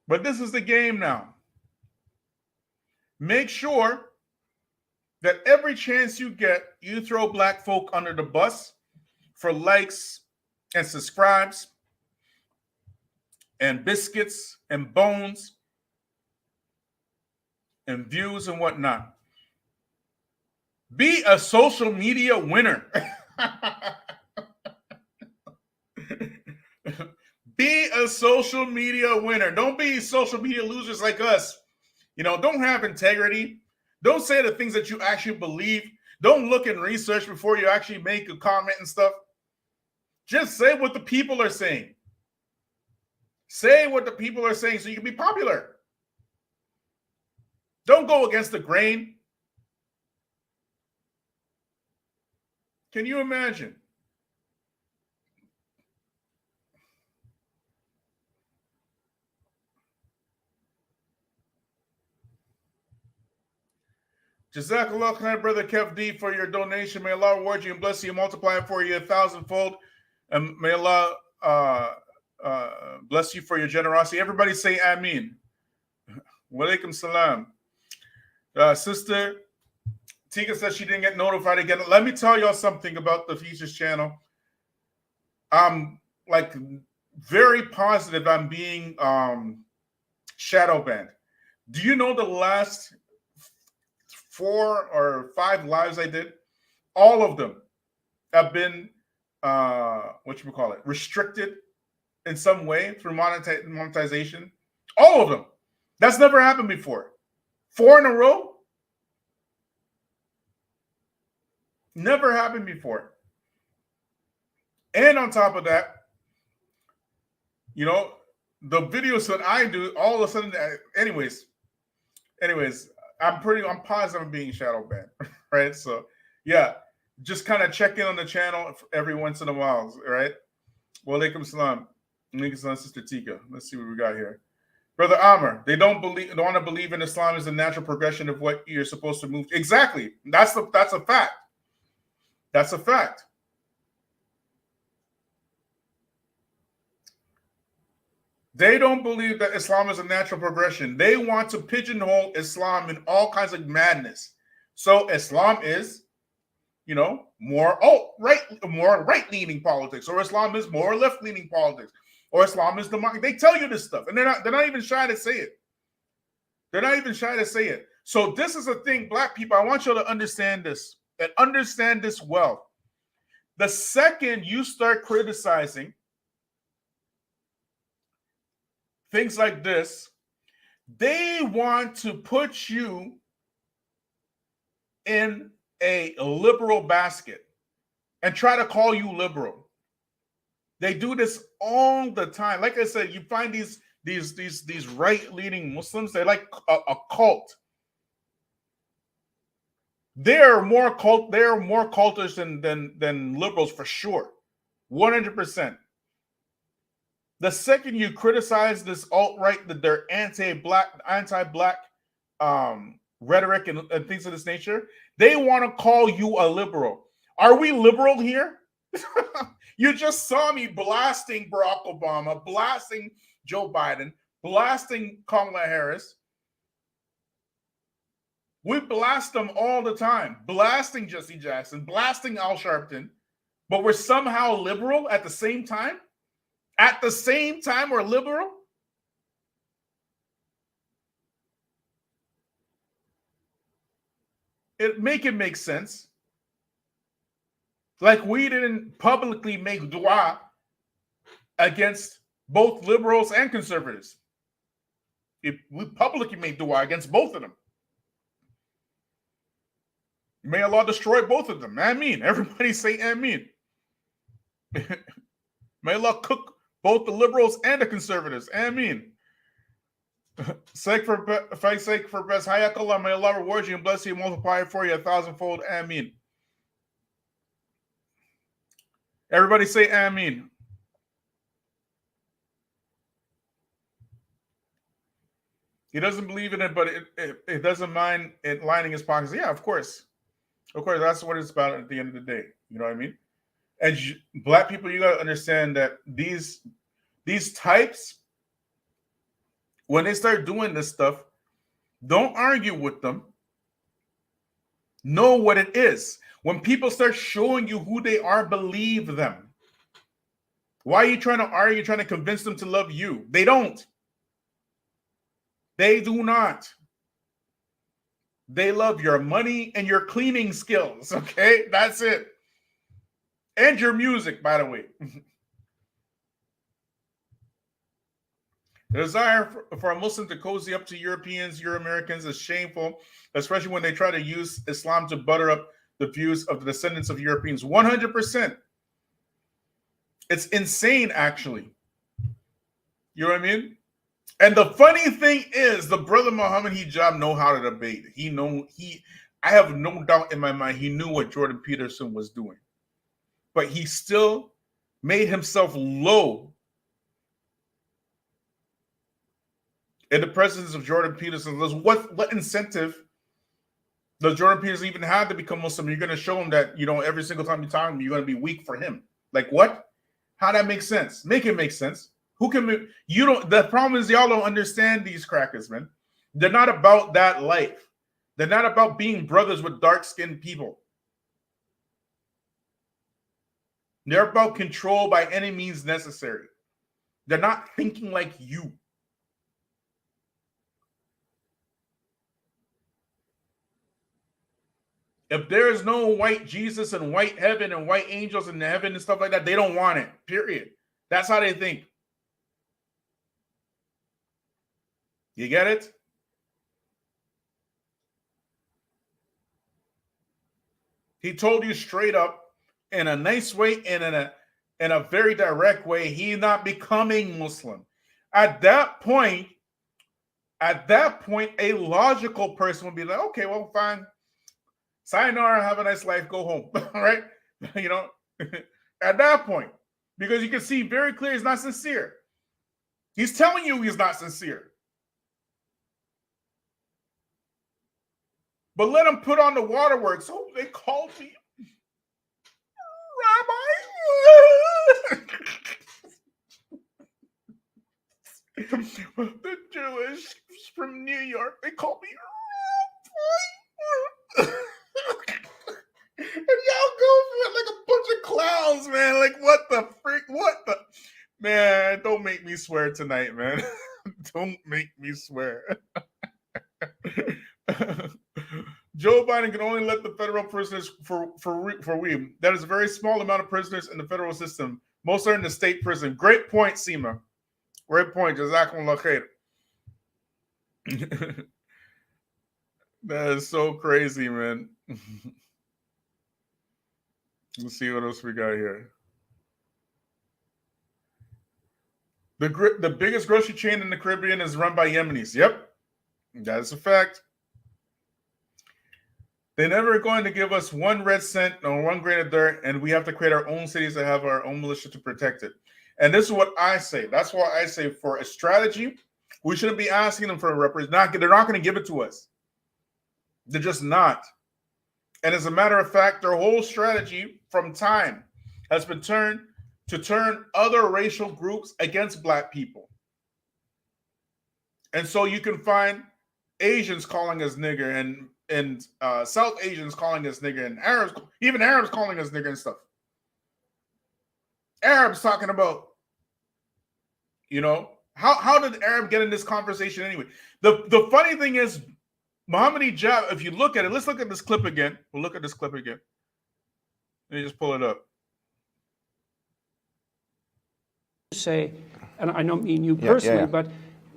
But this is the game now. Make sure that every chance you get, you throw black folk under the bus for likes and subscribes and biscuits and bones and views and whatnot. Be a social media winner. Be a social media winner. Don't be social media losers like us. Don't have integrity. Don't say the things that you actually believe. Don't look and research before you actually make a comment and stuff. Just say what the people are saying. Say what the people are saying so you can be popular. Don't go against the grain. Can you imagine? Jazakallah khair, brother Kev D, for your donation. May Allah reward you and bless you and multiply it for you 1,000-fold. And may Allah bless you for your generosity. Everybody say Ameen. Walaikum salam. Sister Tika says she didn't get notified again. Let me tell y'all something about the Feachaz channel. I'm like very positive I'm being shadow banned. Do you know the last 4 or 5 lives I did? All of them have been restricted in some way through monetization. All of them. That's never happened before. 4 in a row? Never happened before. And on top of that, you know, the videos that I do, all of a sudden, anyways, I'm positive I'm being shadow banned, right? So yeah, just kind of check in on the channel every once in a while, right? Walaikum salam. Walaikum salam, Sister Tika. Let's see what we got here. Brother Amr, they don't want to believe in Islam as the natural progression of what you're supposed to move. Exactly. That's a fact. That's a fact. They don't believe that Islam is a natural progression. They want to pigeonhole Islam in all kinds of madness. So Islam is, you know, more right-leaning politics, or Islam is more left-leaning politics, or Islam is democracy. They tell you this stuff, and they're not even shy to say it. They're not even shy to say it. So this is a thing, Black people. I want you to understand this and understand this well. The second you start criticizing things like this, they want to put you in a liberal basket and try to call you liberal. They do this all the time. Like I said, you find these right-leaning Muslims, they're like a cult. They're more cultish than liberals for sure. 100%. The second you criticize this alt-right, that they're anti-black rhetoric and things of this nature, they want to call you a liberal. Are we liberal here? You just saw me blasting Barack Obama, blasting Joe Biden, blasting Kamala Harris. We blast them all the time, blasting Jesse Jackson, blasting Al Sharpton, but we're somehow liberal at the same time? At the same time, we're liberal? It make sense. Like we didn't publicly make dua against both liberals and conservatives. We publicly made dua against both of them. May Allah destroy both of them. Ameen. Everybody say ameen. May Allah cook both the liberals and the conservatives. Ameen. Sake for best. Hayakallah. May Allah reward you and bless you and multiply it for you 1,000-fold. Ameen. Everybody say ameen. He doesn't believe in it, but it doesn't mind it lining his pockets. Yeah, of course. Of course, that's what it's about at the end of the day. You know what I mean? And Black people, you got to understand that these types, when they start doing this stuff, don't argue with them. Know what it is. When people start showing you who they are, believe them. Why are you trying to argue, trying to convince them to love you? They don't. They do not. They love your money and your cleaning skills, okay? That's it. And your music, by the way. The desire for a Muslim to cozy up to Europeans, Euro-Americans is shameful, especially when they try to use Islam to butter up the views of the descendants of Europeans. 100%. It's insane, actually. You know what I mean? And the funny thing is, the brother Mohammad Hijab know how to debate. I have no doubt in my mind he knew what Jordan Peterson was doing. But he still made himself low in the presence of Jordan Peterson. What incentive does Jordan Peterson even have to become Muslim? You're going to show him that, you know, every single time you talk to him, you're going to be weak for him. Like what? How that makes sense? Make it make sense. Who can you don't? The problem is y'all don't understand these crackers, man. They're not about that life. They're not about being brothers with dark-skinned people. They're about control by any means necessary. They're not thinking like you. If there is no white Jesus and white heaven and white angels in heaven and stuff like that, they don't want it, period. That's how they think. You get it? He told you straight up in a nice way and in a very direct way, he's not becoming Muslim. At that point, a logical person would be like, okay, well, fine. Sayonara, have a nice life, go home. Right? You know, at that point, because you can see very clear he's not sincere. He's telling you he's not sincere. But let him put on the waterworks. Oh, they called me Rabbi. The Jewish from New York, they called me Rabbi. And y'all go for it like a bunch of clowns, man. Like, what the freak? What the? Man, don't make me swear tonight, man. Don't make me swear. Joe Biden can only let the federal prisoners for we. That is a very small amount of prisoners in the federal system. Most are in the state prison. Great point, Seema. Great point. Jazakumullah khair. That is so crazy, man. Let's see what else we got here. The biggest grocery chain in the Caribbean is run by Yemenis. Yep, that is a fact. They're never going to give us 1 red cent or 1 grain of dirt, and we have to create our own cities that have our own militia to protect it. And this is what I say. That's why I say for a strategy, we shouldn't be asking them for a representation. They're not going to give it to us. They're just not. And as a matter of fact, their whole strategy from time has been turned to turn other racial groups against Black people. And so you can find Asians calling us nigger and South Asians calling us nigger and Arabs, even Arabs calling us nigger and stuff. Arabs talking about, you know, how did Arab get in this conversation anyway? The funny thing is, Mohammad Hijab, if you look at it, let's look at this clip again. We'll look at this clip again. Let me just pull it up. Say, and I don't mean you personally, but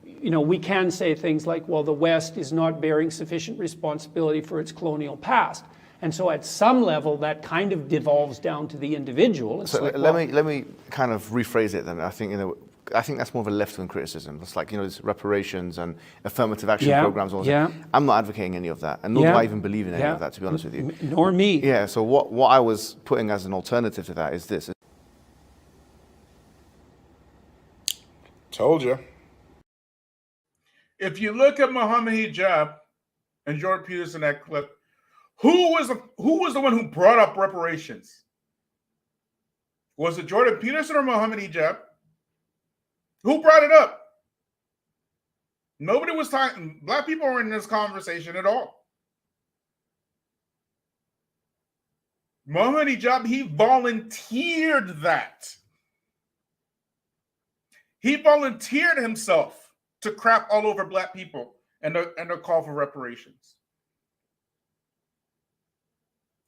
you know, we can say things like, well, the West is not bearing sufficient responsibility for its colonial past. And so at some level, that kind of devolves down to the individual. It's so like, let me kind of rephrase it then. I think, you know, I think that's more of a left-wing criticism. It's like, you know, this reparations and affirmative action programs. I'm not advocating any of that. And nor do I even believe in any of that, to be honest with you. Nor me. Yeah, so what I was putting as an alternative to that is this. Told you. If you look at Mohammad Hijab and Jordan Peterson, that clip, who was the one who brought up reparations? Was it Jordan Peterson or Mohammad Hijab? Who brought it up? Nobody was talking. Black people were in this conversation at all. Mohammad Hijab, he volunteered that. He volunteered himself to crap all over Black people and a call for reparations.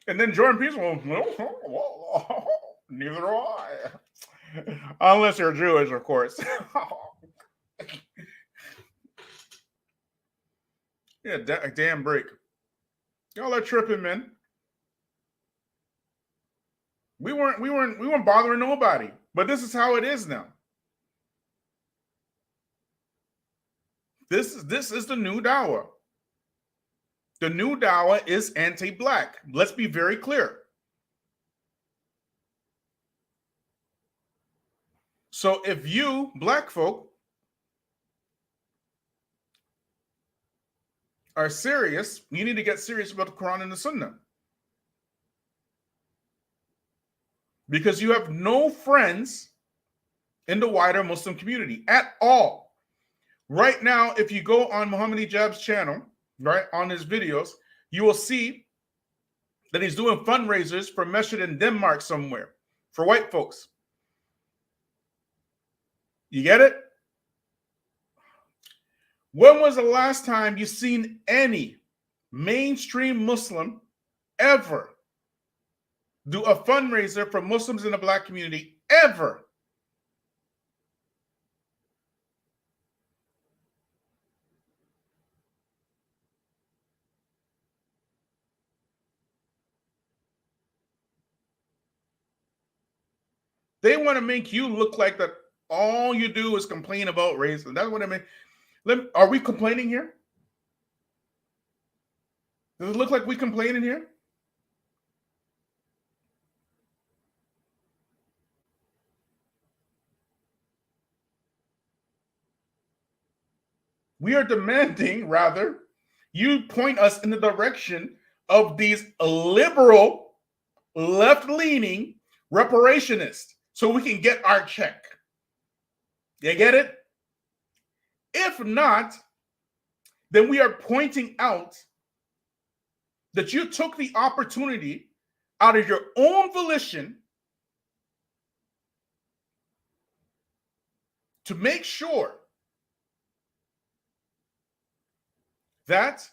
And then Jordan Peterson, well, neither do I. Unless you're Jewish, of course. Yeah, damn break. Y'all are tripping, man. We weren't bothering nobody. But this is how it is now. This is the new dawah. The new dawah is anti-Black. Let's be very clear. So if you, Black folk, are serious, you need to get serious about the Quran and the Sunnah. Because you have no friends in the wider Muslim community at all. Right now, if you go on Mohammad Hijab's channel, right, on his videos, you will see that he's doing fundraisers for Masjid in Denmark somewhere for white folks. You get it? When was the last time you seen any mainstream Muslim ever do a fundraiser for Muslims in the black community? Ever? They want to make you look like that all you do is complain about race. And that's what I mean. Are we complaining here? Does it look like we complaining here? We are demanding, rather, you point us in the direction of these liberal, left-leaning reparationists so we can get our check. You get it? If not, then we are pointing out that you took the opportunity out of your own volition to make sure that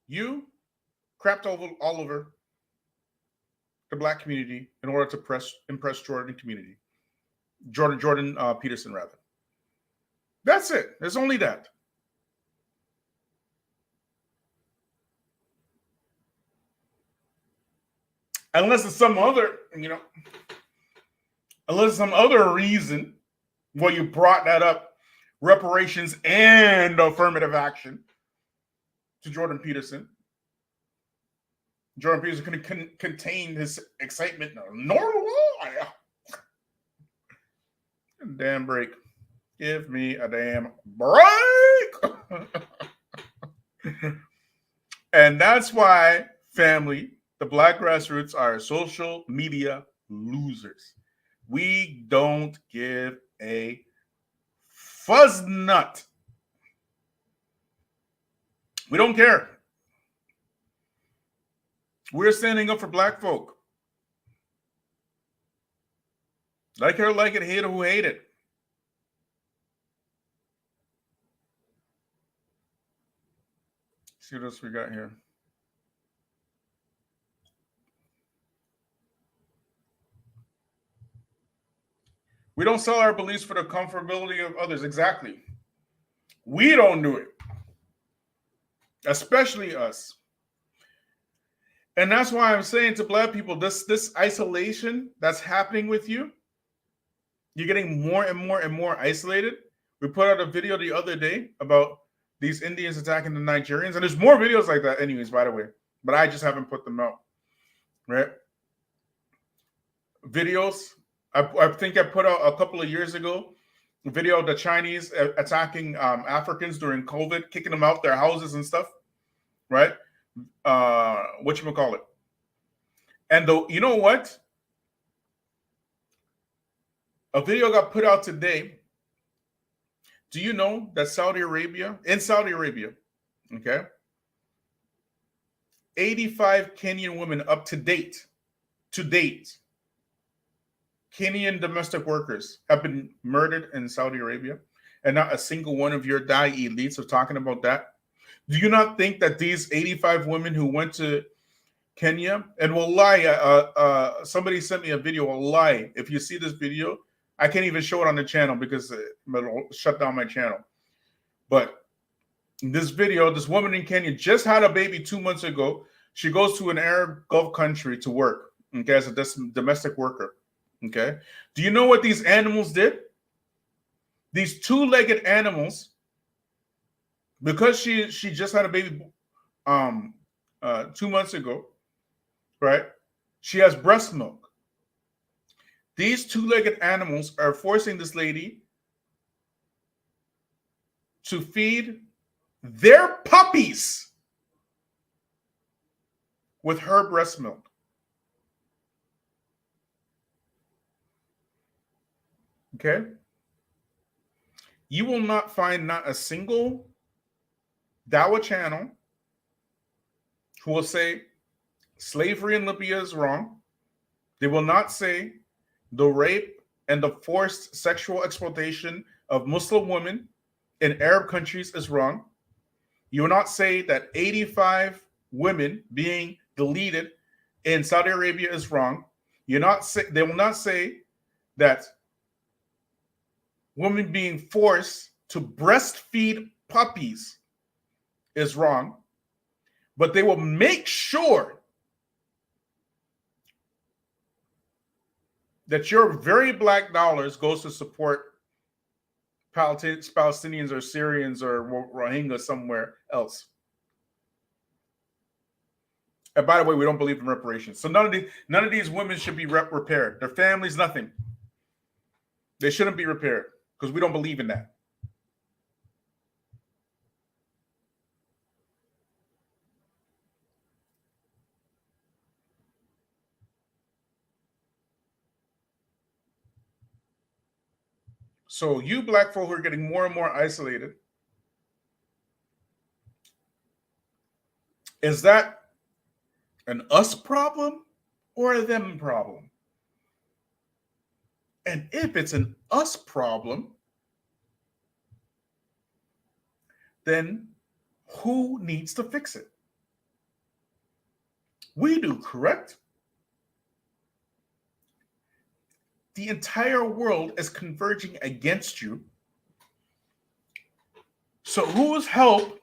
you crapped all over the black community in order to impress Jordan community. Jordan Peterson, rather. That's it. There's only that. Unless it's some other, unless some other reason why you brought that up, reparations and affirmative action to Jordan Peterson. Jordan Peterson couldn't contain his excitement. Nor damn break. Give me a damn break. And that's why, family, the black grassroots are social media losers. We don't give a fuzz nut. We don't care. We're standing up for black folk. Like it or like it, hate or who hate it. See what else we got here. We don't sell our beliefs for the comfortability of others. Exactly. We don't do it. Especially us. And that's why I'm saying to black people, this isolation that's happening with you, you're getting more and more and more isolated. We put out a video the other day about these Indians attacking the Nigerians. And there's more videos like that anyways, by the way. But I just haven't put them out. Right? Videos. I think I put out a couple of years ago a video of the Chinese attacking Africans during COVID, kicking them out their houses and stuff, right? Whatchamacallit. And you know what? A video got put out today. Do you know that in Saudi Arabia, okay, 85 Kenyan women up to date, Kenyan domestic workers have been murdered in Saudi Arabia, and not a single one of your DAI elites are talking about that. Do you not think that these 85 women who went to Kenya, and wallahi, somebody sent me a video, wallahi, if you see this video, I can't even show it on the channel because it'll shut down my channel. But this video, this woman in Kenya just had a baby 2 months ago. She goes to an Arab Gulf country to work, okay, as a domestic worker. Okay. Do you know what these animals did? These two-legged animals, because she just had a baby 2 months ago, right? She has breast milk. These two-legged animals are forcing this lady to feed their puppies with her breast milk. Okay? you will not find not a single Dawa channel who will say slavery in Libya is wrong. They will not say the rape and the forced sexual exploitation of Muslim women in Arab countries is wrong. You will not say that 85 women being deleted in Saudi Arabia is wrong. They will not say that women being forced to breastfeed puppies is wrong. But they will make sure that your very black dollars goes to support Palestinians or Syrians or Rohingya somewhere else. And by the way, we don't believe in reparations. So none of these women should be repaired. Their families, nothing. They shouldn't be repaired because we don't believe in that. So you black folk are getting more and more isolated. Is that an us problem or a them problem? And if it's an us problem, then who needs to fix it? We do, correct? The entire world is converging against you. So whose help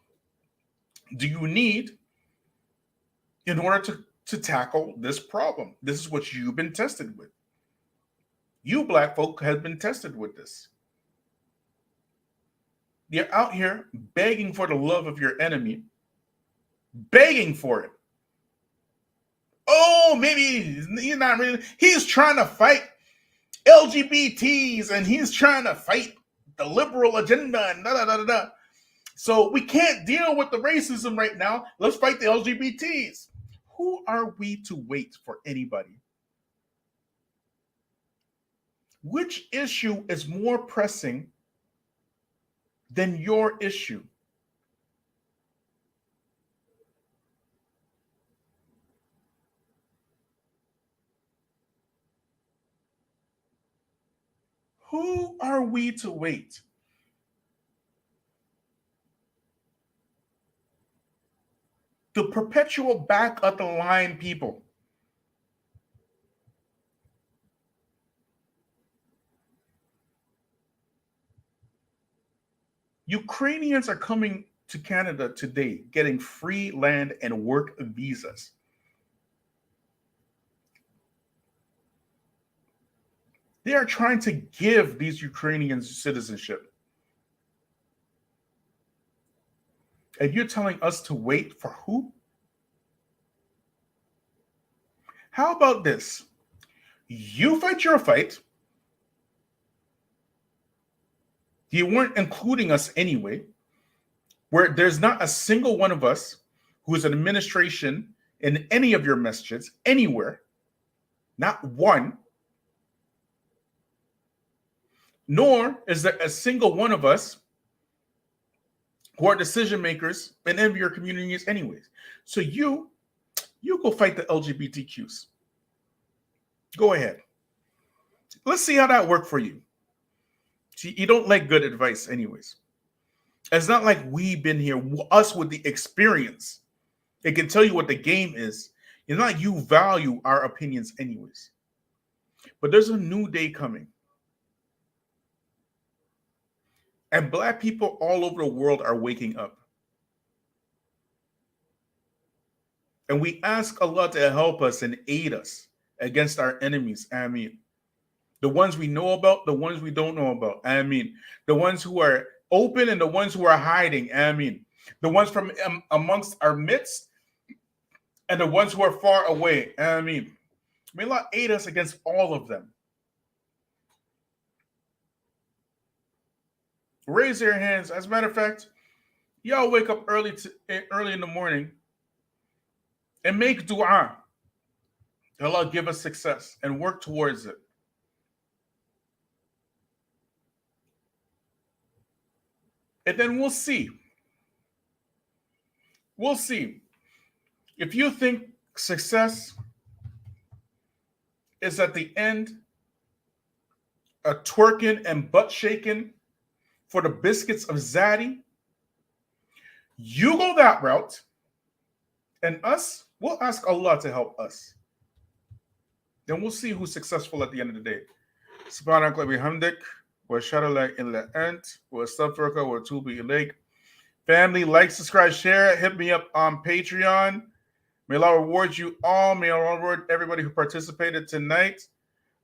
do you need in order to tackle this problem? This is what you've been tested with. You black folk have been tested with this. You're out here begging for the love of your enemy, begging for it. Oh, maybe he's not really, he's trying to fight LGBTs and he's trying to fight the liberal agenda and da-da-da-da-da. So we can't deal with the racism right now. Let's fight the LGBTs. Who are we to wait for anybody? Which issue is more pressing than your issue? Who are we to wait? The perpetual back of the line people. Ukrainians are coming to Canada today, getting free land and work visas. They are trying to give these Ukrainians citizenship. And you're telling us to wait for who? How about this? You fight your fight. You weren't including us anyway, where there's not a single one of us who is an administration in any of your messages anywhere. Not one. Nor is there a single one of us who are decision makers in any of your communities anyways. So you go fight the LGBTQs. Go ahead. Let's see how that worked for you. See, you don't like good advice anyways. It's not like we've been here, us with the experience. It can tell you what the game is. It's not like you value our opinions anyways. But there's a new day coming. And black people all over the world are waking up. And we ask Allah to help us and aid us against our enemies. Ameen. The ones we know about, the ones we don't know about. Ameen. The ones who are open and the ones who are hiding. Ameen. The ones from amongst our midst and the ones who are far away. Ameen. May Allah aid us against all of them. Raise your hands. As a matter of fact, y'all wake up early in the morning and make dua. Allah give us success and work towards it. And then we'll see. We'll see. If you think success is at the end a twerking and butt shaking for the biscuits of Zaddy, you go that route, and us, we'll ask Allah to help us. Then we'll see who's successful at the end of the day. Subhanaka wa bihamdik, wa ashhadu an la ilaha illa ant, wa astaghfiruka wa atubu ilayk. Family, like, subscribe, share. Hit me up on Patreon. May Allah reward you all. May Allah reward everybody who participated tonight.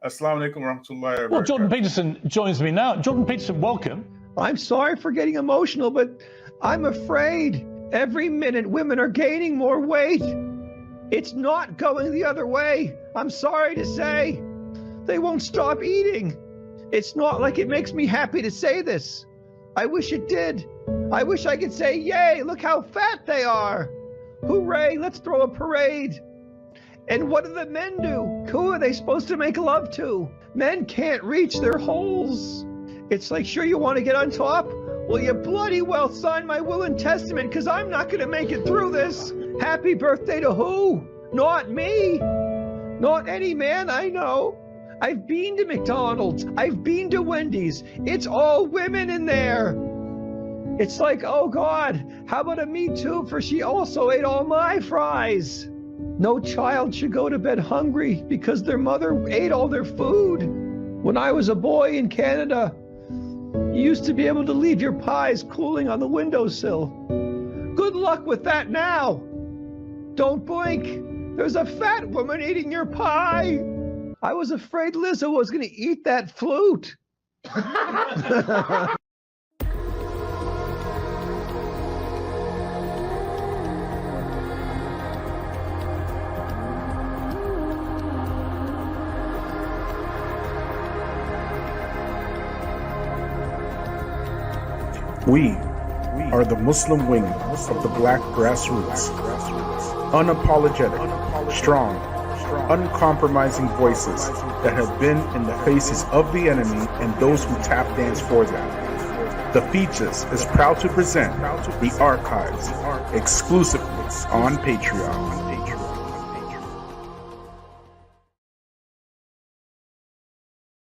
Assalamu alaikum wa rahmatullahi wa barakatuh. Well, Jordan Peterson joins me now. Jordan Peterson, welcome. I'm sorry for getting emotional, but I'm afraid every minute women are gaining more weight. It's not going the other way. I'm sorry to say. They won't stop eating. It's not like it makes me happy to say this. I wish it did. I wish I could say, yay, look how fat they are. Hooray, let's throw a parade. And what do the men do? Who are they supposed to make love to? Men can't reach their holes. It's like, sure, you want to get on top? Well, you bloody well sign my will and testament, because I'm not going to make it through this. Happy birthday to who? Not me. Not any man I know. I've been to McDonald's. I've been to Wendy's. It's all women in there. It's like, oh God, how about a Me Too for she also ate all my fries? No child should go to bed hungry because their mother ate all their food. When I was a boy in Canada, you used to be able to leave your pies cooling on the windowsill. Good luck with that now. Don't blink. There's a fat woman eating your pie. I was afraid Lizzo was going to eat that flute. We are the Muslim wing of the black grassroots. Unapologetic, strong, uncompromising voices that have been in the faces of the enemy and those who tap dance for them. The Feachaz is proud to present the archives exclusively on Patreon.